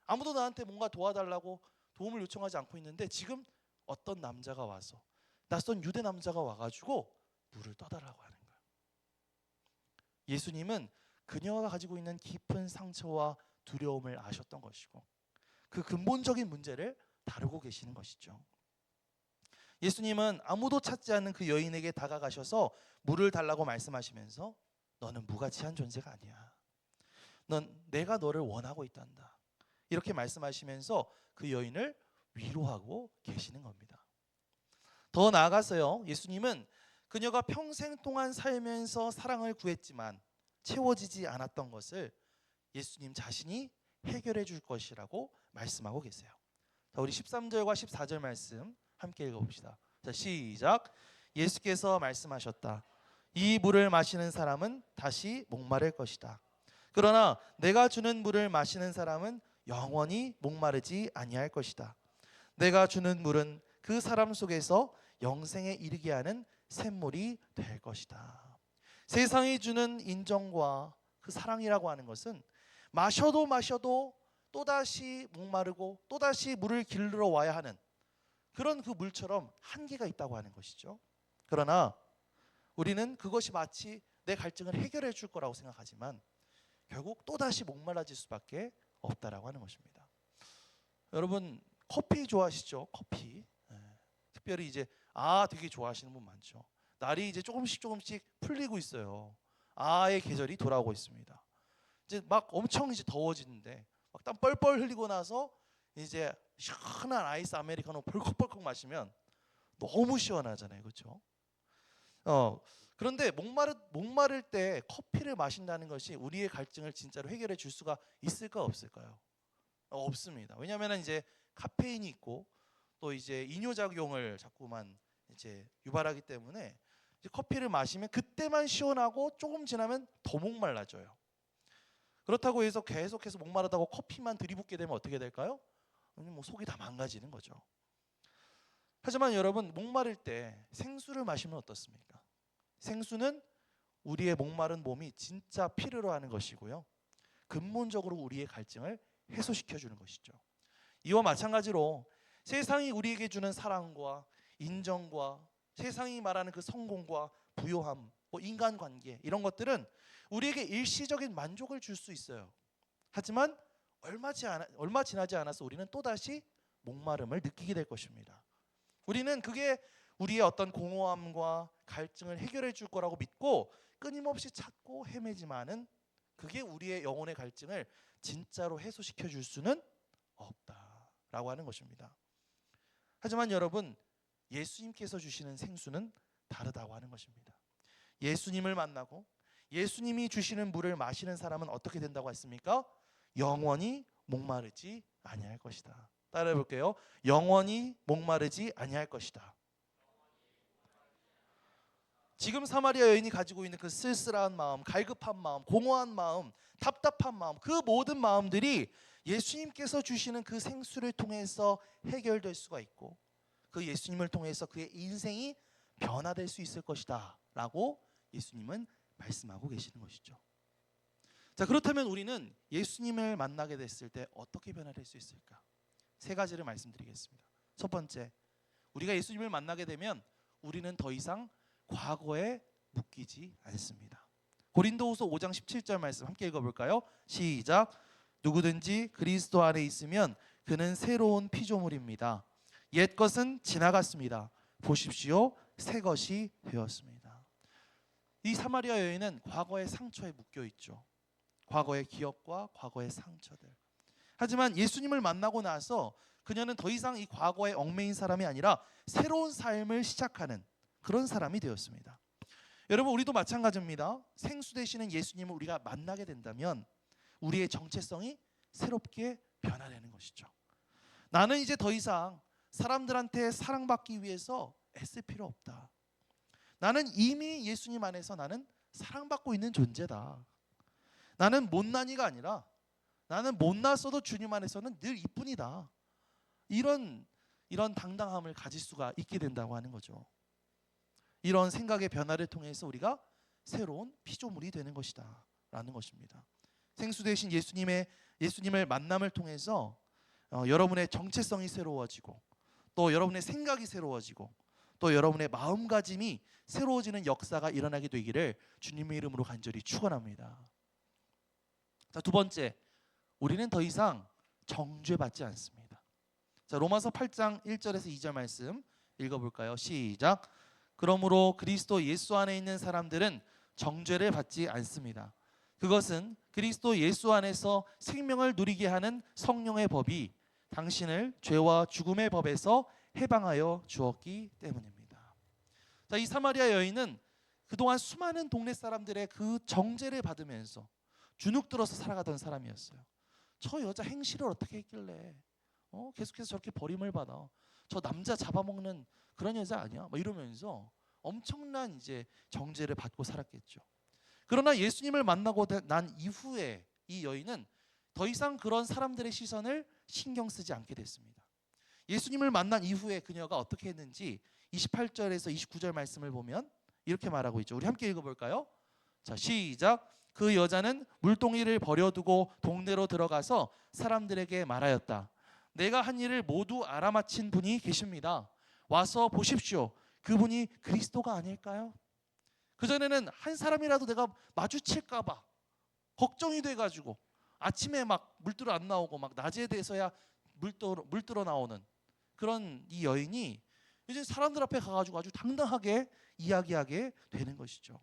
아무도 나한테 뭔가 도와달라고 도움을 요청하지 않고 있는데 지금 어떤 남자가 와서, 낯선 유대 남자가 와가지고 물을 떠달라고 하는 거예요. 예수님은 그녀가 가지고 있는 깊은 상처와 두려움을 아셨던 것이고 그 근본적인 문제를 다루고 계시는 것이죠. 예수님은 아무도 찾지 않는 그 여인에게 다가가셔서 물을 달라고 말씀하시면서 너는 무가치한 존재가 아니야. 넌 내가 너를 원하고 있단다. 이렇게 말씀하시면서 그 여인을 위로하고 계시는 겁니다. 더 나아가서요, 예수님은 그녀가 평생 동안 살면서 사랑을 구했지만 채워지지 않았던 것을 예수님 자신이 해결해 줄 것이라고 말씀하고 계세요. 자, 우리 13절과 14절 말씀 함께 읽어봅시다. 자, 시작. 예수께서 말씀하셨다. 이 물을 마시는 사람은 다시 목마를 것이다. 그러나 내가 주는 물을 마시는 사람은 영원히 목마르지 아니할 것이다. 내가 주는 물은 그 사람 속에서 영생에 이르게 하는 샘물이 될 것이다. 세상이 주는 인정과 그 사랑이라고 하는 것은 마셔도 또다시 목마르고 또다시 물을 길러 와야 하는 그런 그 물처럼 한계가 있다고 하는 것이죠. 그러나 우리는 그것이 마치 내 갈증을 해결해 줄 거라고 생각하지만 결국 또다시 목말라질 수밖에 없다라고 하는 것입니다. 여러분 커피 좋아하시죠? 커피. 특별히 이제 되게 좋아하시는 분 많죠. 날이 이제 조금씩 풀리고 있어요. 의 계절이 돌아오고 있습니다. 이제 막 엄청 이제 더워지는데 막 땀 뻘뻘 흘리고 나서 이제 시원한 아이스 아메리카노 벌컥벌컥 마시면 너무 시원하잖아요, 그렇죠? 그런데 목마를 때 커피를 마신다는 것이 우리의 갈증을 진짜로 해결해 줄 수가 있을까 없을까요? 없습니다. 왜냐하면 이제 카페인이 있고 또 이제 이뇨작용을 자꾸만 이제 유발하기 때문에 이제 커피를 마시면 그때만 시원하고 조금 지나면 더 목말라져요. 그렇다고 해서 계속해서 목마르다고 커피만 들이붓게 되면 어떻게 될까요? 뭐 속이 다 망가지는 거죠. 하지만 여러분 목마를 때 생수를 마시면 어떻습니까? 생수는 우리의 목마른 몸이 진짜 필요로 하는 것이고요. 근본적으로 우리의 갈증을 해소시켜 주는 것이죠. 이와 마찬가지로 세상이 우리에게 주는 사랑과 인정과 세상이 말하는 그 성공과 부요함, 인간관계 이런 것들은 우리에게 일시적인 만족을 줄 수 있어요. 하지만 얼마 지나지 않아서 우리는 또다시 목마름을 느끼게 될 것입니다. 우리는 그게 우리의 어떤 공허함과 갈증을 해결해 줄 거라고 믿고 끊임없이 찾고 헤매지만은 그게 우리의 영혼의 갈증을 진짜로 해소시켜 줄 수는 없다라고 하는 것입니다. 하지만 여러분 예수님께서 주시는 생수는 다르다고 하는 것입니다. 예수님을 만나고 예수님이 주시는 물을 마시는 사람은 어떻게 된다고 했습니까? 영원히 목마르지 아니할 것이다. 따라해 볼게요. 영원히 목마르지 아니할 것이다. 지금 사마리아 여인이 가지고 있는 그 쓸쓸한 마음, 갈급한 마음, 공허한 마음, 답답한 마음, 그 모든 마음들이 예수님께서 주시는 그 생수를 통해서 해결될 수가 있고 그 예수님을 통해서 그의 인생이 변화될 수 있을 것이다 라고 예수님은 말씀하고 계시는 것이죠. 자, 그렇다면 우리는 예수님을 만나게 됐을 때 어떻게 변화될 수 있을까? 세 가지를 말씀드리겠습니다. 첫 번째, 우리가 예수님을 만나게 되면 우리는 더 이상 과거에 묶이지 않습니다. 고린도후서 5장 17절 말씀 함께 읽어볼까요? 시작. 누구든지 그리스도 안에 있으면 그는 새로운 피조물입니다. 옛 것은 지나갔습니다. 보십시오, 새 것이 되었습니다. 이 사마리아 여인은 과거의 상처에 묶여 있죠. 과거의 기억과 과거의 상처들. 하지만 예수님을 만나고 나서 그녀는 더 이상 이 과거에 얽매인 사람이 아니라 새로운 삶을 시작하는 그런 사람이 되었습니다. 여러분 우리도 마찬가지입니다. 생수 되시는 예수님을 우리가 만나게 된다면 우리의 정체성이 새롭게 변화되는 것이죠. 나는 이제 더 이상 사람들한테 사랑받기 위해서 애쓸 필요 없다. 나는 이미 예수님 안에서 나는 사랑받고 있는 존재다. 나는 못난이가 아니라 나는 못났어도 주님 안에서는 늘 이뿐이다. 이런 당당함을 가질 수가 있게 된다고 하는 거죠. 이런 생각의 변화를 통해서 우리가 새로운 피조물이 되는 것이다 라는 것입니다. 생수 되신 예수님을 만남을 통해서 여러분의 정체성이 새로워지고 또 여러분의 생각이 새로워지고 또 여러분의 마음가짐이 새로워지는 역사가 일어나게 되기를 주님의 이름으로 간절히 축원합니다. 자, 두 번째, 우리는 더 이상 정죄받지 않습니다. 자, 로마서 8장 1절에서 2절 말씀 읽어볼까요? 시작. 그러므로 그리스도 예수 안에 있는 사람들은 정죄를 받지 않습니다. 그것은 그리스도 예수 안에서 생명을 누리게 하는 성령의 법이 당신을 죄와 죽음의 법에서 해방하여 주었기 때문입니다. 자, 이 사마리아 여인은 그동안 수많은 동네 사람들의 그 정죄를 받으면서 주눅들어서 살아가던 사람이었어요. 저 여자 행실을 어떻게 했길래 계속해서 저렇게 버림을 받아? 저 남자 잡아먹는 그런 여자 아니야? 막 이러면서 엄청난 이제 정죄를 받고 살았겠죠. 그러나 예수님을 만나고 난 이후에 이 여인은 더 이상 그런 사람들의 시선을 신경 쓰지 않게 됐습니다. 예수님을 만난 이후에 그녀가 어떻게 했는지 28절에서 29절 말씀을 보면 이렇게 말하고 있죠. 우리 함께 읽어볼까요? 자, 시작. 그 여자는 물동이를 버려두고 동네로 들어가서 사람들에게 말하였다. 내가 한 일을 모두 알아맞힌 분이 계십니다. 와서 보십시오. 그분이 그리스도가 아닐까요? 그전에는 한 사람이라도 내가 마주칠까 봐 걱정이 돼가지고 아침에 막 물들어 안 나오고 막 낮에 돼서야 물들어 나오는 그런 이 여인이 이제 사람들 앞에 가가지고 아주 당당하게 이야기하게 되는 것이죠.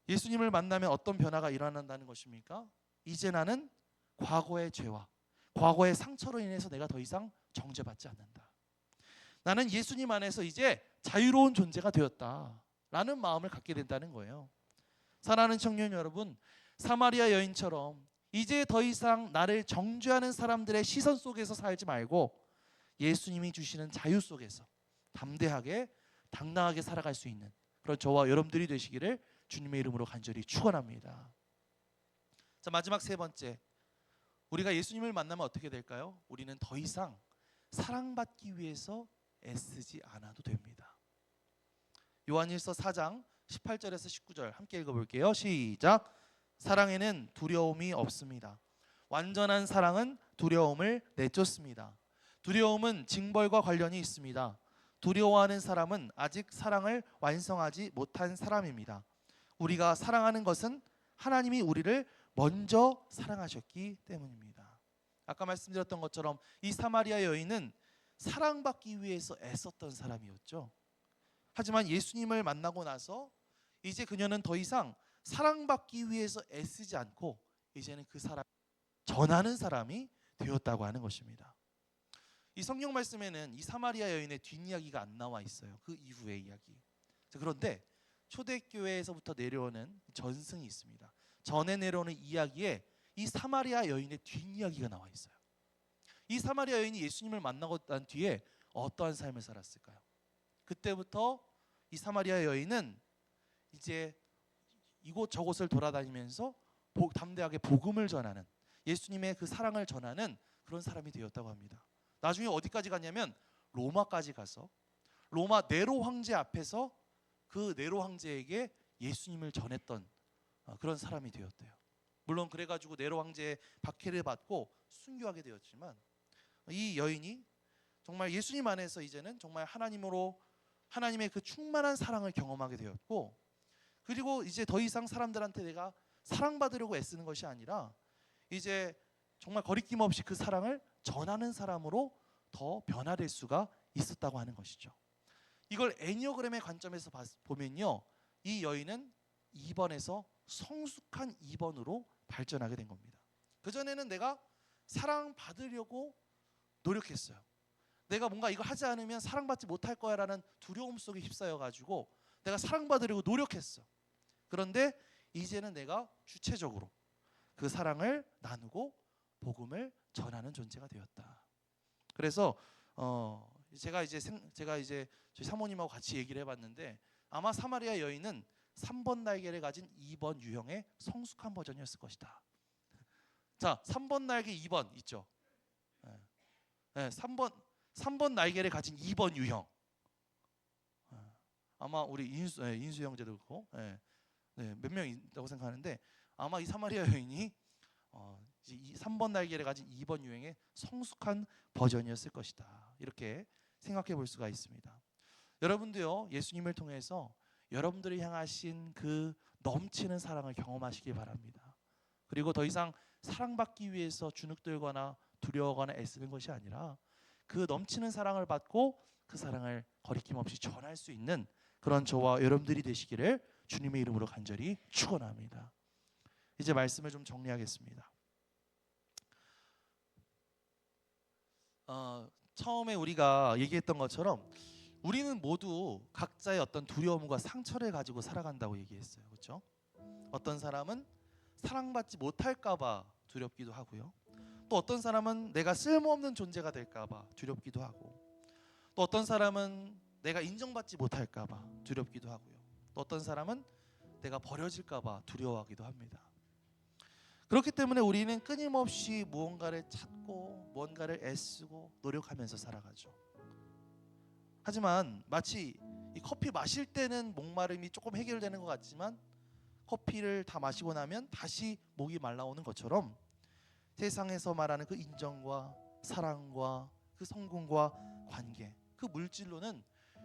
예수님을 만나면 어떤 변화가 일어난다는 것입니까? 이제 나는 과거의 죄와 과거의 상처로 인해서 내가 더 이상 정죄받지 않는다. 나는 예수님 안에서 이제 자유로운 존재가 되었다라는 마음을 갖게 된다는 거예요. 사랑하는 청년 여러분, 사마리아 여인처럼 이제 더 이상 나를 정죄하는 사람들의 시선 속에서 살지 말고 예수님이 주시는 자유 속에서 담대하게 당당하게 살아갈 수 있는 그런 저와 여러분들이 되시기를 주님의 이름으로 간절히 축원합니다. 자, 마지막 세 번째, 우리가 예수님을 만나면 어떻게 될까요? 우리는 더 이상 사랑받기 위해서 애쓰지 않아도 됩니다. 요한일서 4장 18절에서 19절 함께 읽어볼게요. 시작. 사랑에는 두려움이 없습니다. 완전한 사랑은 두려움을 내쫓습니다. 두려움은 징벌과 관련이 있습니다. 두려워하는 사람은 아직 사랑을 완성하지 못한 사람입니다. 우리가 사랑하는 것은 하나님이 우리를 먼저 사랑하셨기 때문입니다. 아까 말씀드렸던 것처럼 이 사마리아 여인은 사랑받기 위해서 애썼던 사람이었죠. 하지만 예수님을 만나고 나서 이제 그녀는 더 이상 사랑받기 위해서 애쓰지 않고 이제는 그 사람 전하는 사람이 되었다고 하는 것입니다. 이 성경 말씀에는 이 사마리아 여인의 뒷이야기가 안 나와 있어요. 그 이후의 이야기. 그런데 초대교회에서부터 내려오는 전승이 있습니다. 전에 내려오는 이야기에 이 사마리아 여인의 뒷이야기가 나와 있어요. 이 사마리아 여인이 예수님을 만나고 난 뒤에 어떠한 삶을 살았을까요? 그때부터 이 사마리아 여인은 이제 이곳저곳을 돌아다니면서 담대하게 복음을 전하는, 예수님의 그 사랑을 전하는 그런 사람이 되었다고 합니다. 나중에 어디까지 갔냐면 로마까지 가서 로마 네로 황제 앞에서 그 네로 황제에게 예수님을 전했던 그런 사람이 되었대요. 물론 그래가지고 네로 황제의 박해를 받고 순교하게 되었지만 이 여인이 정말 예수님 안에서 이제는 정말 하나님의 그 충만한 사랑을 경험하게 되었고, 그리고 이제 더 이상 사람들한테 내가 사랑받으려고 애쓰는 것이 아니라 이제 정말 거리낌 없이 그 사랑을 전하는 사람으로 더 변화될 수가 있었다고 하는 것이죠. 이걸 애니어그램의 관점에서 보면요, 이 여인은 2번에서 성숙한 2번으로 발전하게 된 겁니다. 그전에는 내가 사랑받으려고 노력했어요. 내가 뭔가 이거 하지 않으면 사랑받지 못할 거야 라는 두려움 속에 휩싸여 가지고 내가 사랑받으려고 노력했어. 그런데 이제는 내가 주체적으로 그 사랑을 나누고 복음을 전하는 존재가 되었다. 그래서 제가 이제 저희 사모님하고 같이 얘기를 해봤는데 아마 사마리아 여인은 3번 날개를 가진 2번 유형의 성숙한 버전이었을 것이다. 자, 3번 날개 2번 있죠. 네, 3번 날개를 가진 2번 유형. 아마 우리 인수 형제도 그렇고 몇 명 있다고 생각하는데 아마 이 사마리아 여인이 이제 3번 날개를 가진 2번 유행의 성숙한 버전이었을 것이다. 이렇게 생각해 볼 수가 있습니다. 여러분도요, 예수님을 통해서 여러분들을 향하신 그 넘치는 사랑을 경험하시기 바랍니다. 그리고 더 이상 사랑받기 위해서 주눅들거나 두려워하거나 애쓰는 것이 아니라 그 넘치는 사랑을 받고 그 사랑을 거리낌 없이 전할 수 있는 그런 저와 여러분들이 되시기를 주님의 이름으로 간절히 축원합니다. 이제 말씀을 좀 정리하겠습니다. 처음에 우리가 얘기했던 것처럼 우리는 모두 각자의 어떤 두려움과 상처를 가지고 살아간다고 얘기했어요. 그렇죠? 어떤 사람은 사랑받지 못할까 봐 두렵기도 하고요. 또 어떤 사람은 내가 쓸모없는 존재가 될까 봐 두렵기도 하고, 또 어떤 사람은 내가 인정받지 못할까 봐 두렵기도 하고요. 또 어떤 사람은 내가 버려질까 봐 두려워하기도 합니다. 그렇기 때문에 우리는 끊임없이 무언가를 찾고 무언가를 애쓰고 노력하면서 살아가죠. 하지만 마치 이 커피 마실 때는 목마름이 조금 해결되는 것 같지만 커피를 다 마시고 나면 다시 목이 말라오는 것처럼 세상에서 말하는 그 인정과 사랑과 그 성공과 관계, 그 물질로는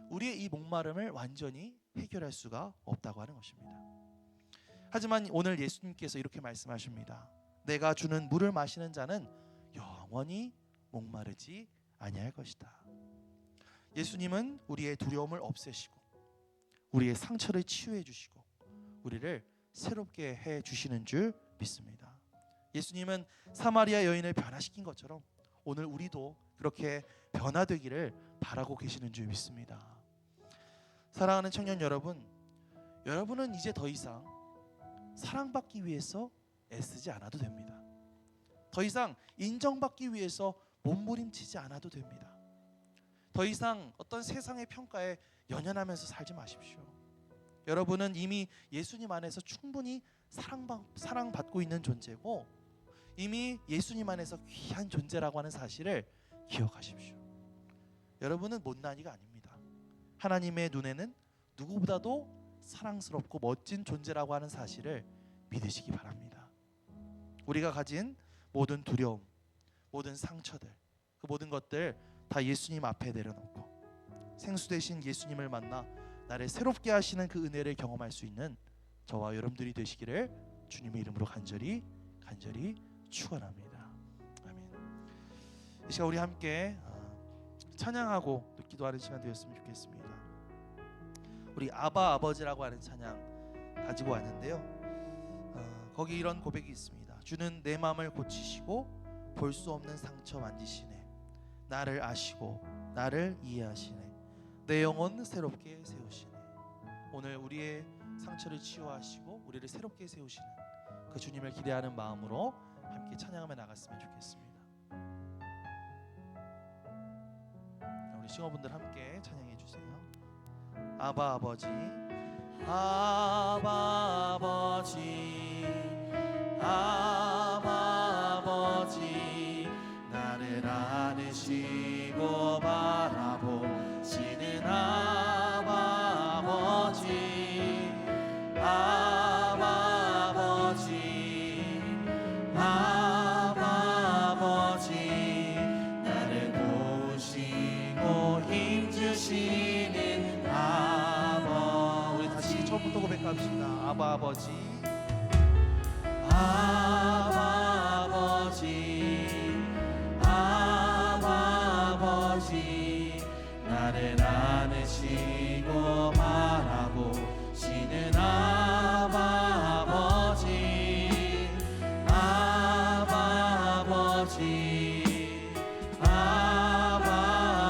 우리의 이 목마름을 완전히 해결할 수가 없다고 하는 것입니다. 하지만 오늘 예수님께서 이렇게 말씀하십니다. 내가 주는 물을 마시는 자는 영원히 목마르지 아니할 것이다. 예수님은 우리의 두려움을 없애시고 우리의 상처를 치유해 주시고 우리를 새롭게 해 주시는 줄 믿습니다. 예수님은 사마리아 여인을 변화시킨 것처럼 오늘 우리도 그렇게 변화되기를 바라고 계시는 줄 믿습니다. 사랑하는 청년 여러분, 여러분은 이제 더 이상 사랑받기 위해서 애쓰지 않아도 됩니다. 더 이상 인정받기 위해서 몸부림치지 않아도 됩니다. 더 이상 어떤 세상의 평가에 연연하면서 살지 마십시오. 여러분은 이미 예수님 안에서 충분히 사랑받고 있는 존재고 이미 예수님 안에서 귀한 존재라고 하는 사실을 기억하십시오. 여러분은 못난이가 아닙니다. 하나님의 눈에는 누구보다도 사랑스럽고 멋진 존재라고 하는 사실을 믿으시기 바랍니다. 우리가 가진 모든 두려움, 모든 상처들, 그 모든 것들 다 예수님 앞에 내려놓고 생수 되신 예수님을 만나 나를 새롭게 하시는 그 은혜를 경험할 수 있는 저와 여러분들이 되시기를 주님의 이름으로 간절히 축원합니다. 아멘. 이 시간 우리 함께 찬양하고 또 기도하는 시간 되었으면 좋겠습니다. 우리 아바 아버지라고 하는 찬양 가지고 왔는데요. 거기 이런 고백이 있습니다. 주는 내 마음을 고치시고 볼 수 없는 상처 만지시네. 나를 아시고 나를 이해하시네. 내 영혼 새롭게 세우시네. 오늘 우리의 상처를 치유하시고 우리를 새롭게 세우시는 그 주님을 기대하는 마음으로 함께 찬양하며 나갔으면 좋겠습니다. 우리 싱어분들 함께 찬양해 주세요. 아바 아버지, 아바 아버지, 아바 아버지, 나를 안으시고 바라보시는 아바 아버지, 아바 아버지, 아바 아버지, 나를 보시고 힘주시는 아버. 우리 다시 처음부터 고백합시다. 아바 아버지, 아바 아버지, 아바 아버지, 나를 안으시고 바라보시는 아바 아버지, 아바 아버지, 아바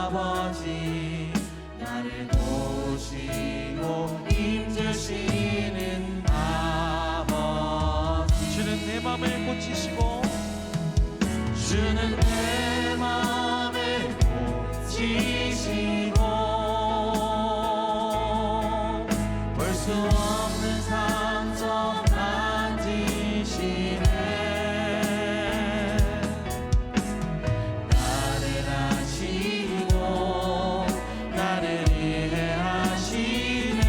아버지, 나를 보시고 힘주시는 아버지. 주는 내 맘을 고치시고 주는 내 맘을 고치시고 볼 수 없는 상처 만지시네. 나를 아시고 나를 이해하시네.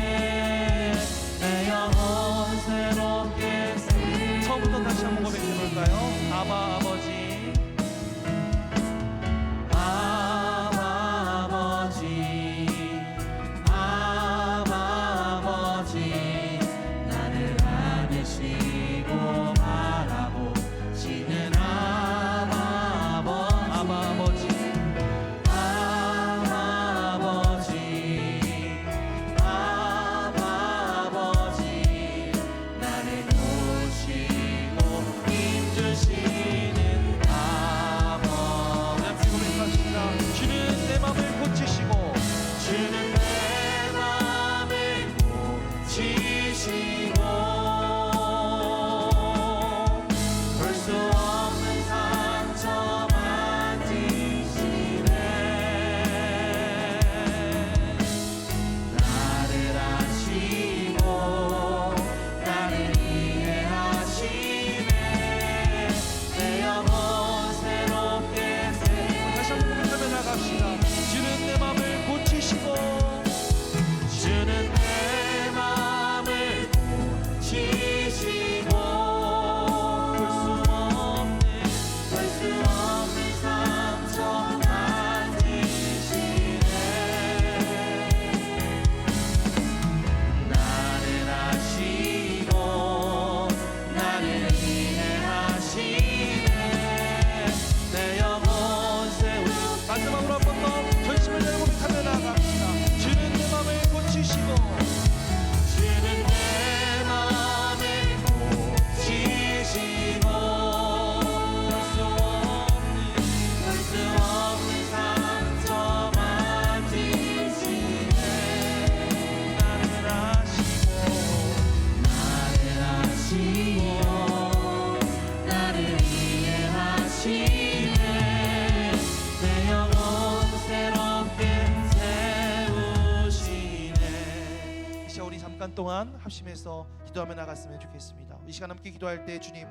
잠깐 동안 합심해서 기도하며 나갔으면 좋겠습니다. 이 시간 함께 기도할 때 주님,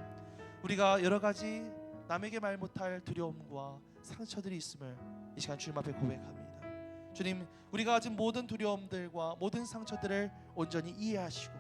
우리가 여러 가지 남에게 말 못할 두려움과 상처들이 있음을 이 시간 주님 앞에 고백합니다. 주님, 우리가 가진 모든 두려움들과 모든 상처들을 온전히 이해하시고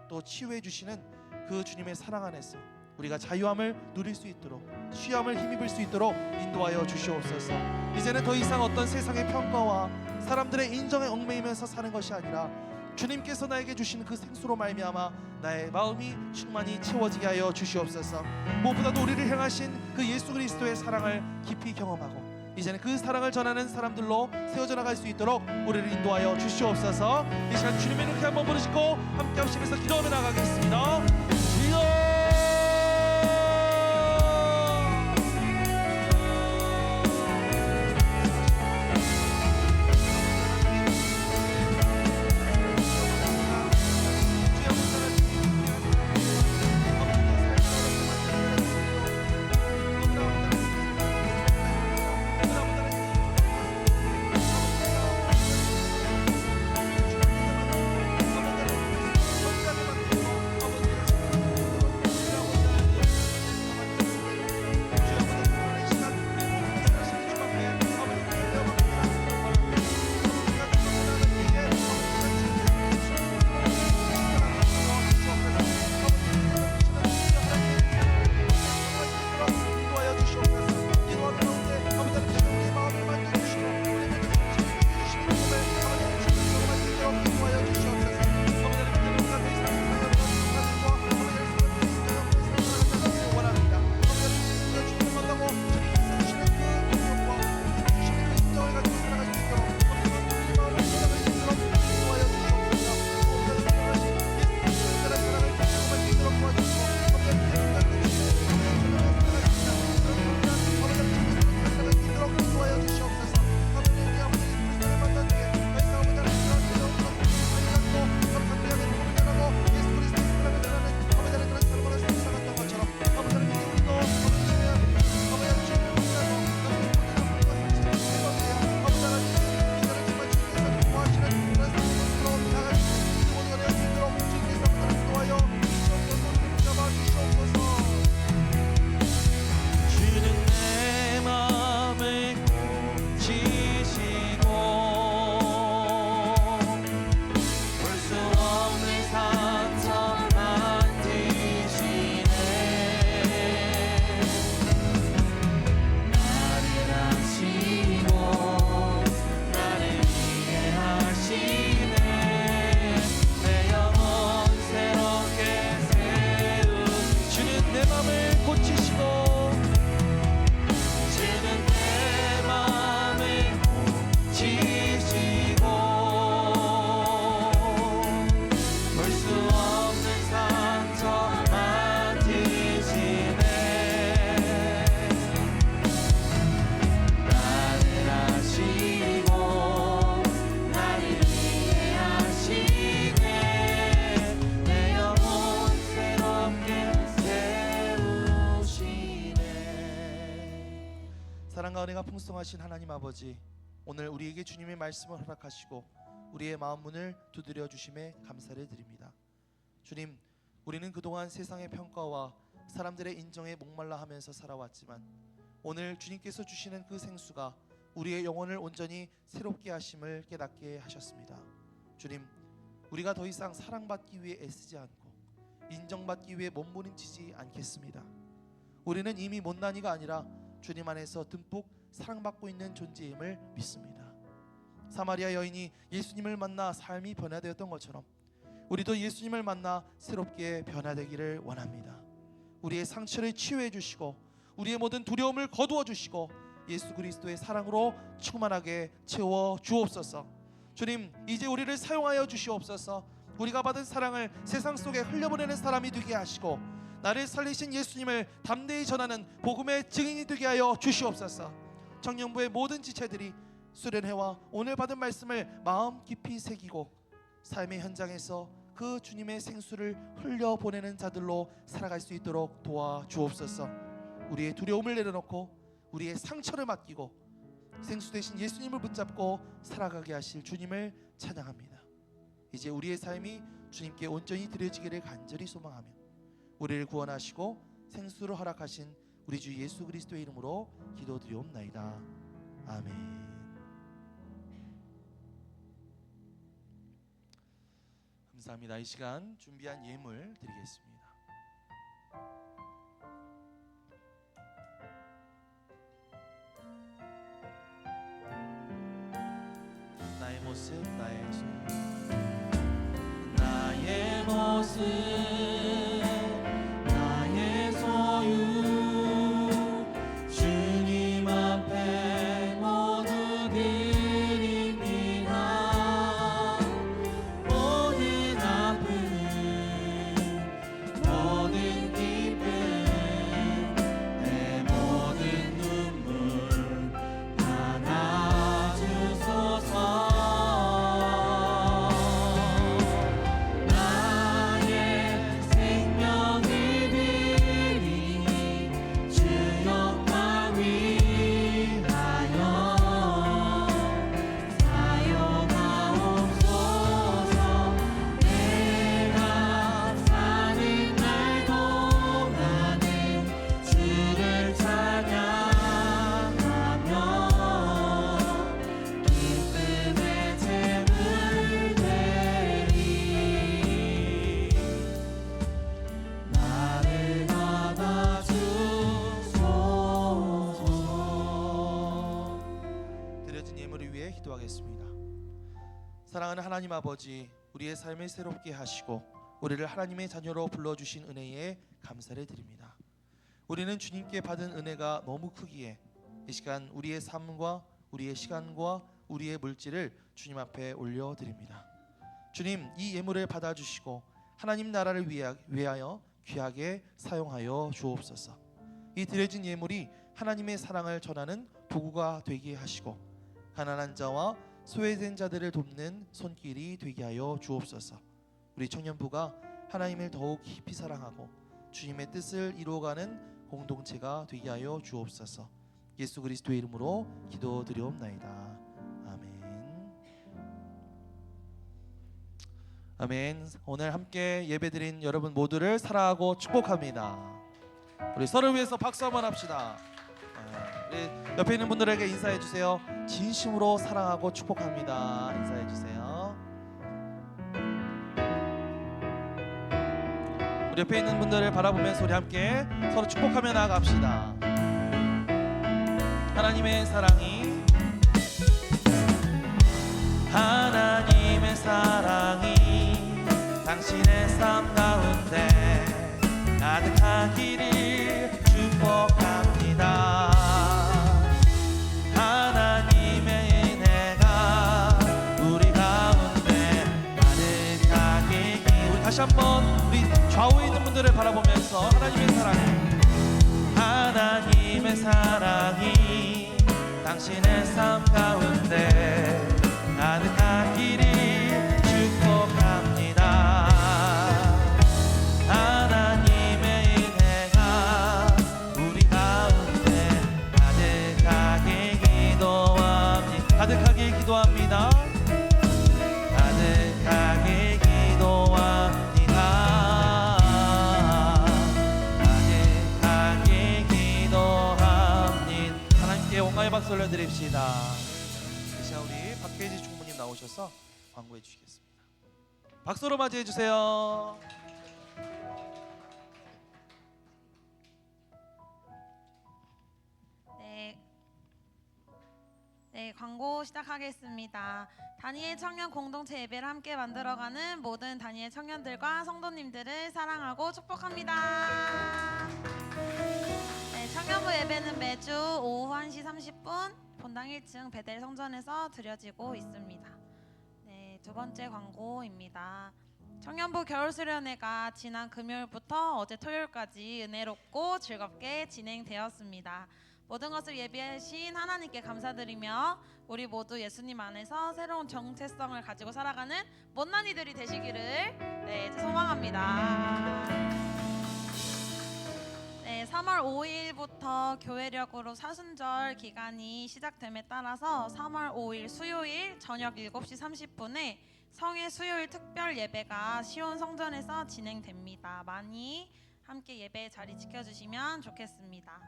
또 치유해 주시는 그 주님의 사랑 안에서 우리가 자유함을 누릴 수 있도록, 쉬함을 힘입을 수 있도록 인도하여 주시옵소서. 이제는 더 이상 어떤 세상의 평가와 사람들의 인정에 얽매이면서 사는 것이 아니라 주님께서 나에게 주신 그 생수로 말미암아 나의 마음이 충만히 채워지게 하여 주시옵소서. 무엇보다도 우리를 향하신 그 예수 그리스도의 사랑을 깊이 경험하고 이제는 그 사랑을 전하는 사람들로 세워져 나갈 수 있도록 우리를 인도하여 주시옵소서. 이 시간 주님의 이렇게 한번 부르시고 함께 합심해서 기도하며 나가겠습니다. 주여! 사랑과 은혜가 풍성하신 하나님 아버지, 오늘 우리에게 주님의 말씀을 허락하시고 우리의 마음 문을 두드려 주심에 감사를 드립니다. 주님, 우리는 그동안 세상의 평가와 사람들의 인정에 목말라 하면서 살아왔지만 오늘 주님께서 주시는 그 생수가 우리의 영혼을 온전히 새롭게 하심을 깨닫게 하셨습니다. 주님, 우리가 더 이상 사랑받기 위해 애쓰지 않고 인정받기 위해 몸부림치지 않겠습니다. 우리는 이미 못난이가 아니라 주님 안에서 듬뿍 사랑받고 있는 존재임을 믿습니다. 사마리아 여인이 예수님을 만나 삶이 변화되었던 것처럼 우리도 예수님을 만나 새롭게 변화되기를 원합니다. 우리의 상처를 치유해 주시고 우리의 모든 두려움을 거두어 주시고 예수 그리스도의 사랑으로 충만하게 채워 주옵소서. 주님, 이제 우리를 사용하여 주시옵소서. 우리가 받은 사랑을 세상 속에 흘려보내는 사람이 되게 하시고 나를 살리신 예수님을 담대히 전하는 복음의 증인이 되게 하여 주시옵소서. 청년부의 모든 지체들이 수련회와 오늘 받은 말씀을 마음 깊이 새기고 삶의 현장에서 그 주님의 생수를 흘려보내는 자들로 살아갈 수 있도록 도와주옵소서. 우리의 두려움을 내려놓고 우리의 상처를 맡기고 생수 대신 예수님을 붙잡고 살아가게 하실 주님을 찬양합니다. 이제 우리의 삶이 주님께 온전히 드려지기를 간절히 소망하며 우리를 구원하시고 생수로 허락하신 우리 주 예수 그리스도의 이름으로 기도드리옵나이다. 아멘. 감사합니다. 이 시간 준비한 예물 드리겠습니다. 나의 모습, 나의 소유, 나의 모습, 나의 소유, 주님 앞에 모두 드립니다. 모든 아픔, 모든 기쁨, 내 모든 눈물 안아주소서. 기도하겠습니다. 사랑하는 하나님 아버지, 우리의 삶을 새롭게 하시고 우리를 하나님의 자녀로 불러주신 은혜에 감사를 드립니다. 우리는 주님께 받은 은혜가 너무 크기에 이 시간 우리의 삶과 우리의 시간과 우리의 물질을 주님 앞에 올려드립니다. 주님, 이 예물을 받아주시고 하나님 나라를 위하여 귀하게 사용하여 주옵소서. 이 드려진 예물이 하나님의 사랑을 전하는 도구가 되게 하시고 가난한 자와 소외된 자들을 돕는 손길이 되게 하여 주옵소서. 우리 청년부가 하나님을 더욱 깊이 사랑하고 주님의 뜻을 이루어가는 공동체가 되게 하여 주옵소서. 예수 그리스도의 이름으로 기도드리옵나이다. 아멘. 아멘. 오늘 함께 예배드린 여러분 모두를 사랑하고 축복합니다. 우리 서로를 위해서 박수 한번 합시다. 우리 옆에 있는 분들에게 인사해 주세요. 진심으로 사랑하고 축복합니다. 인사해 주세요. 우리 옆에 있는 분들을 바라보면서 우리 함께 서로 축복하며 나아갑시다. 하나님의 사랑이 당신의 삶 가운데 가득하기를 축복합니다. 하나님의 은혜가 우리 가운데 가득하게. 우리 다시 한번 우리 좌우에 있는 분들을 바라보면서 하나님의 사랑이 당신의 삶 가운데 가득하기를 축복합니다. 하나님의 은혜가 우리 가운데 가득하게 기도합니다. 가득하게 기도합니다. 가득하게 기도합니다. 가득하게 기도합니다. 하나님께 온가의 박수 올려드립시다. 이 시간 우리 박혜지 총무님 나오셔서 광고해 주시겠습니다. 박수로 맞이해 주세요. 네, 광고 시작하겠습니다. 다니엘 청년 공동체 예배를 함께 만들어가는 모든 다니엘 청년들과 성도님들을 사랑하고 축복합니다. 네, 청년부 예배는 매주 오후 1시 30분 본당 1층 베델 성전에서 드려지고 있습니다. 네, 두 번째 광고입니다. 청년부 겨울 수련회가 지난 금요일부터 어제 토요일까지 은혜롭고 즐겁게 진행되었습니다. 모든 것을 예비하신 하나님께 감사드리며 우리 모두 예수님 안에서 새로운 정체성을 가지고 살아가는 못난이들이 되시기를 소망합니다. 네, 3월 5일부터 교회력으로 사순절 기간이 시작됨에 따라서 3월 5일 수요일 저녁 7시 30분에 성의 수요일 특별 예배가 시온 성전에서 진행됩니다. 많이 함께 예배 자리 지켜주시면 좋겠습니다.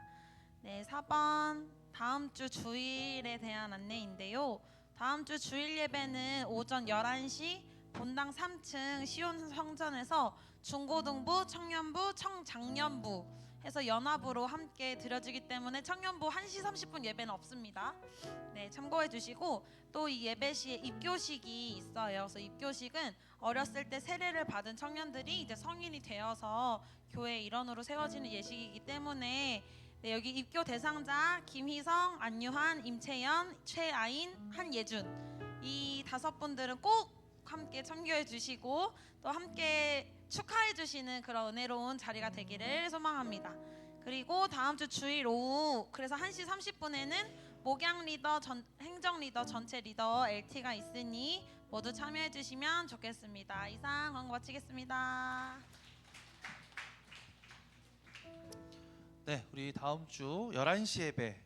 네, 4번 다음 주 주일에 대한 안내인데요. 다음 주 주일 예배는 오전 11시 본당 3층 시온 성전에서 중고등부, 청년부, 청장년부 해서 연합으로 함께 드려지기 때문에 청년부 1시 30분 예배는 없습니다. 네, 참고해 주시고 또 이 예배 시에 입교식이 있어요. 그래서 입교식은 어렸을 때 세례를 받은 청년들이 이제 성인이 되어서 교회 일원으로 세워지는 예식이기 때문에 네, 여기 입교 대상자 김희성, 안유한, 임채연, 최아인, 한예준 이 5분들은 꼭 함께 참여해 주시고 또 함께 축하해 주시는 그런 은혜로운 자리가 되기를 소망합니다. 그리고 다음 주 주일 오후 그래서 1시 30분에는 목양 리더, 행정 리더, 전체 리더 LT가 있으니 모두 참여해 주시면 좋겠습니다. 이상 광고 마치겠습니다. 네, 우리 다음 주 11시 예배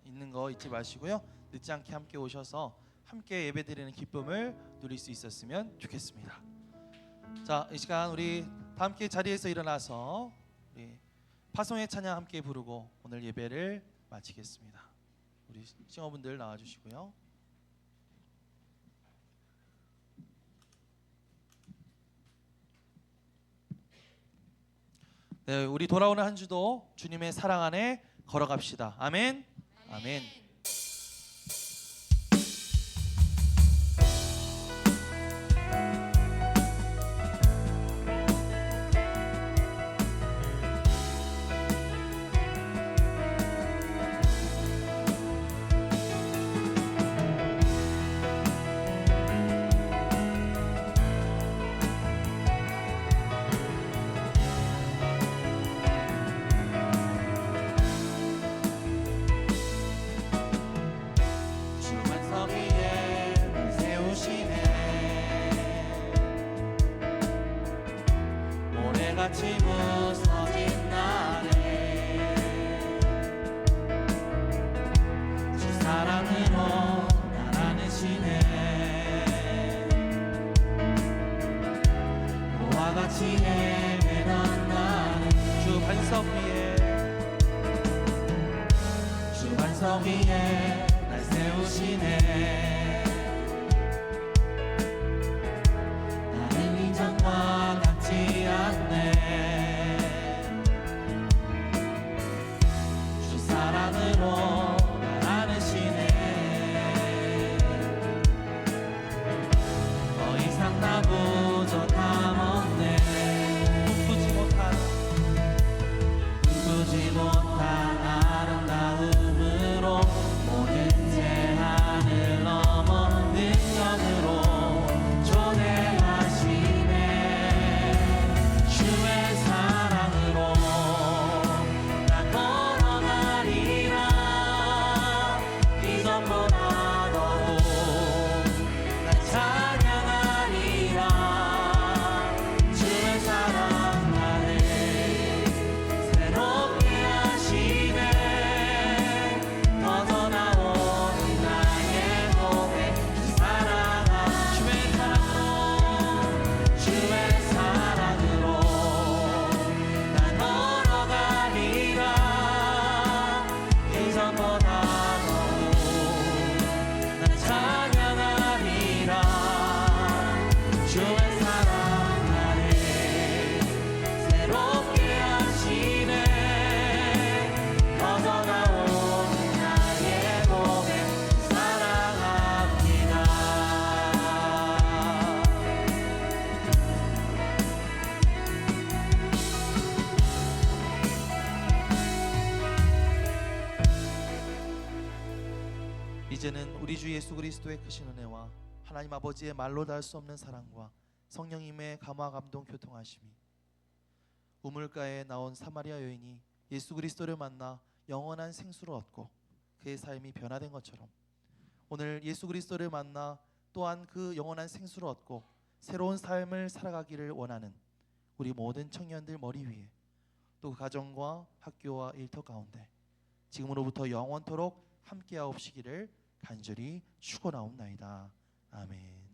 있는 거 잊지 마시고요. 늦지 않게 함께 오셔서 함께 예배드리는 기쁨을 누릴 수 있었으면 좋겠습니다. 자, 이 시간 우리 다 함께 자리에서 일어나서 우리 파송의 찬양 함께 부르고 오늘 예배를 마치겠습니다. 우리 싱어분들 나와주시고요. 네, 우리 돌아오는 한 주도 주님의 사랑 안에 걸어갑시다. 아멘. 아멘. 같이 부서진 날에 주 사랑으로 날 안으시네. 그와 같이 헤매던 나는 주 반석 위에 날 세우시네. 나는 이전과 같지 않네. 주 사랑으로 날 안으시네. 더 이상 나 부족함 없네. 꿈꾸지 못한 아름다움으로 모든 제한을 넘어 능력으로 초대하시네. 주의 사랑으로 나 걸어가리라. 이전보다 더욱 나 찬양하리라. 주의 사랑 나를 새롭게 하시네. 터져나오는 나의 고백 주 사랑아. 주의 사랑으로 나 걸어가리라. 이전보다 더욱 나 찬양하리라. 주의 사랑 나를 새롭게 하시네. 터져나오는 나의 고백 사랑합니다. 이제는 우리 주 예수 그리스도의 크신 은혜와 하나님 아버지의 말로 닿을 수 없는 사랑과 성령님의 감화 감동 교통하심이 우물가에 나온 사마리아 여인이 예수 그리스도를 만나 영원한 생수를 얻고 그의 삶이 변화된 것처럼 오늘 예수 그리스도를 만나 또한 그 영원한 생수를 얻고 새로운 삶을 살아가기를 원하는 우리 모든 청년들 머리 위에 또 그 가정과 학교와 일터 가운데 지금으로부터 영원토록 함께하옵시기를 간절히 축원하옵나이다. 아멘.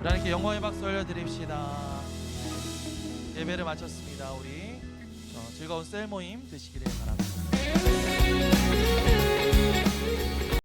하나님께 영광의 박수 올려드립시다. 예배를 마쳤습니다. 우리 즐거운 셀 모임 되시기를 바랍니다.